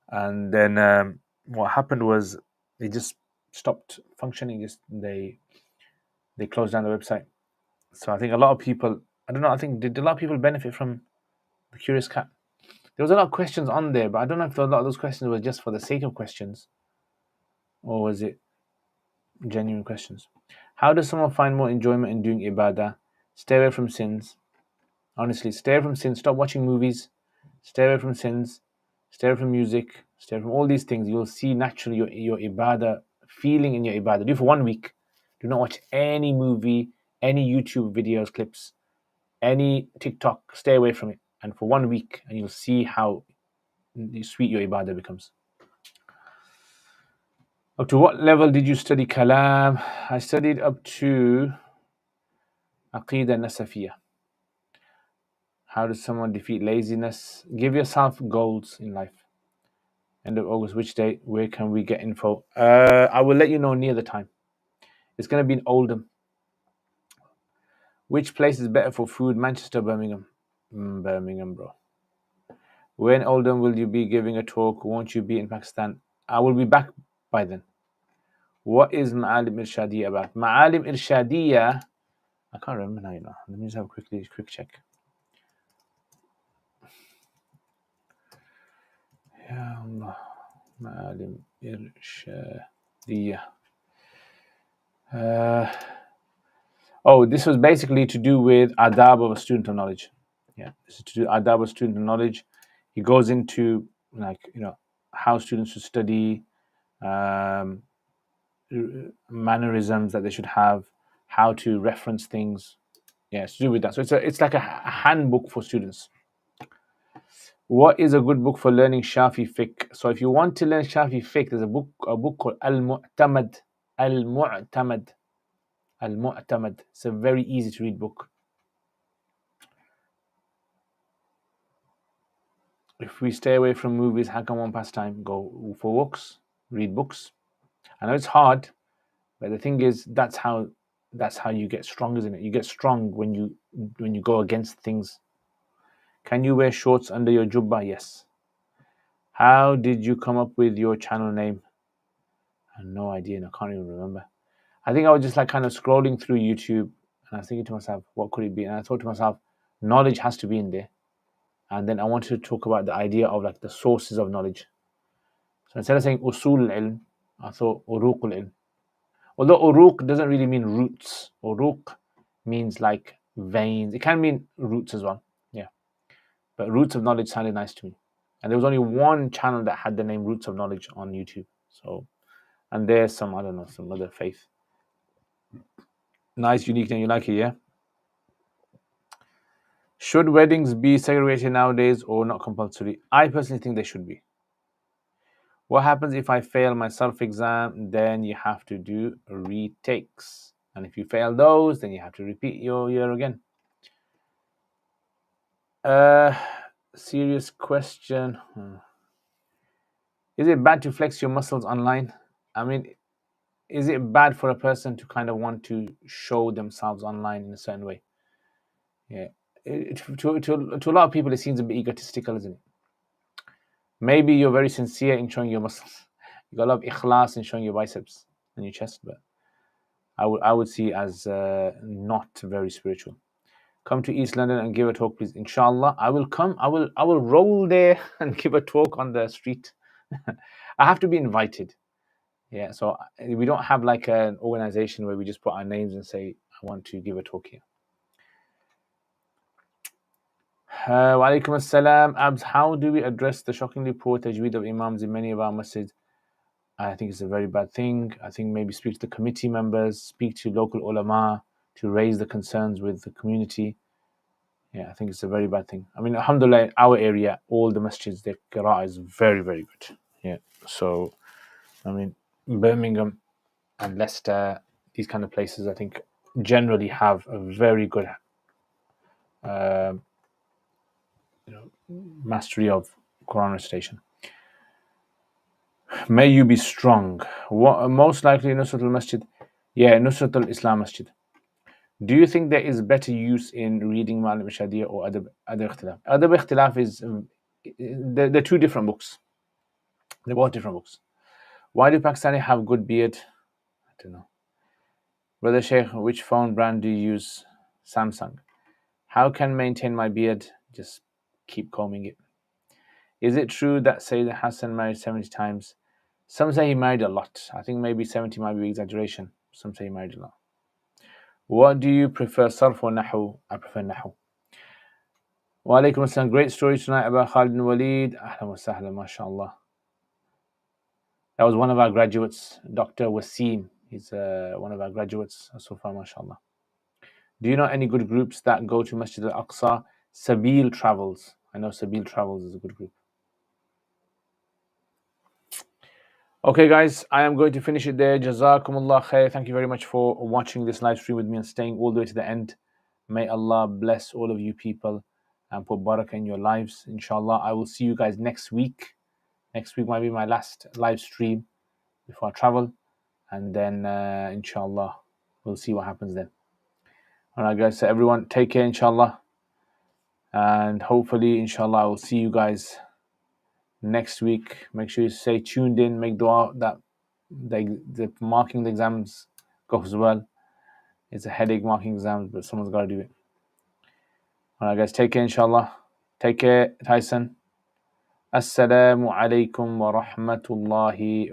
and then what happened was they just stopped functioning. They closed down the website. So I think a lot of people, I don't know, I think did a lot of people benefit from the Curious Cat? There was a lot of questions on there, but I don't know if a lot of those questions were just for the sake of questions, or was it genuine questions. How does someone find more enjoyment in doing ibadah? Stay away from sins. Honestly, stay away from sins. Stop watching movies. Stay away from sins. Stay away from music. Stay away from all these things. You'll see naturally your ibadah, feeling in your ibadah. Do it for 1 week. Do not watch any movie, any YouTube videos, clips, any TikTok. Stay away from it. And for 1 week, and you'll see how sweet your ibadah becomes. Up to what level did you study Kalam? I studied up to Aqidah Nasafiyah. How does someone defeat laziness? Give yourself goals in life. End of August, which date? Where can we get info? I will let you know near the time. It's going to be in Oldham. Which place is better for food? Manchester, Birmingham? Birmingham, bro. When Oldham will you be giving a talk? Won't you be in Pakistan? I will be back by then. What is Ma'alim Irshadiyya about? Ma'alim Irshadiyya, I can't remember now, you know. Let me just have a quick check. Ya Allah. Ma'alim Irshadiyya. This was basically to do with adab of a student of knowledge. Yeah, this is to do adab of a student of knowledge. He goes into, like, you know, how students should study, mannerisms that they should have, how to reference things. Yeah, it's to do with that. So it's like a handbook for students. What is a good book for learning Shafi fiqh? So if you want to learn Shafi fiqh, there's a book called Al-Mu'tamad. Al-Mu'tamad. Al-Mu'tamad. It's a very easy to read book. If we stay away from movies, how can one pass time? Go for walks, read books. I know it's hard, but the thing is, that's how you get strong, isn't it? You get strong when you go against things. Can you wear shorts under your jubba? Yes. How did you come up with your channel name? I have no idea, and I can't even remember. I think I was just like kind of scrolling through YouTube, and I was thinking to myself, what could it be? And I thought to myself, knowledge has to be in there. And then I wanted to talk about the idea of like the sources of knowledge. So instead of saying usul ilm, I thought uruq ilm. Although uruq doesn't really mean roots. Uruq means like veins. It can mean roots as well. Yeah. But roots of knowledge sounded nice to me. And there was only one channel that had the name Roots of Knowledge on YouTube. So, and there's some, I don't know, some other faith. Nice, unique name. You like it, yeah? Should weddings be segregated nowadays or not compulsory? I personally think they should be. What happens if I fail my self-exam? Then you have to do retakes. And if you fail those, then you have to repeat your year again. Serious question. Is it bad to flex your muscles online? I mean, is it bad for a person to kind of want to show themselves online in a certain way? Yeah. To a lot of people, it seems a bit egotistical, isn't it? Maybe you're very sincere in showing your muscles. You got a lot of ikhlas in showing your biceps and your chest, but I would see it as not very spiritual. Come to East London and give a talk, please. Inshallah, I will come. I will roll there and give a talk on the street. I have to be invited. Yeah, so we don't have like an organization where we just put our names and say, I want to give a talk here. Wa alaikum assalam. Abs, how do we address the shockingly poor tajweed of imams in many of our masjids? I think it's a very bad thing. I think maybe speak to the committee members, speak to local ulama to raise the concerns with the community. Yeah, I think it's a very bad thing. I mean, alhamdulillah, in our area, all the masjids, their qira'ah is very, very good. Yeah, so, I mean, Birmingham and Leicester, these kind of places, I think, generally have a very good mastery of Quran recitation. May you be strong. What, most likely Nusrat al-Masjid. Yeah, Nusrat al-Islam Masjid. Do you think there is better use in reading Ma'alim Irshadiyya or Adab Ikhtilaf? Adab Ikhtilaf is, they're two different books. They're both different books. Why do Pakistani have good beard? I don't know. Brother Sheikh, which phone brand do you use? Samsung. How can maintain my beard? Just keep combing it. Is it true that Sayyidina Hassan married 70 times? Some say he married a lot. I think maybe 70 might be exaggeration. Some say he married a lot. What do you prefer, Sarf or Nahu? I prefer Nahu. Wa alaikum assalam. Great story tonight about Khalid bin Walid. Ahlan wa sahlan, mashallah. That was one of our graduates, Dr. Wasim. He's one of our graduates so far, mashallah. Do you know any good groups that go to Masjid al-Aqsa? Sabil Travels. I know Sabil Travels is a good group. Okay, guys, I am going to finish it there. Jazakumullah khair. Thank you very much for watching this live stream with me and staying all the way to the end. May Allah bless all of you people and put barakah in your lives. Inshallah, I will see you guys next week. Next week might be my last live stream before I travel. And then, inshallah, we'll see what happens then. All right, guys, so everyone, take care, inshallah. And hopefully, inshallah, I will see you guys next week. Make sure you stay tuned in, make dua that the marking the exams goes well. It's a headache marking exams, but someone's got to do it. All right, guys, take care, inshallah. Take care, Tyson. Assalamu alaikum wa rahmatullahi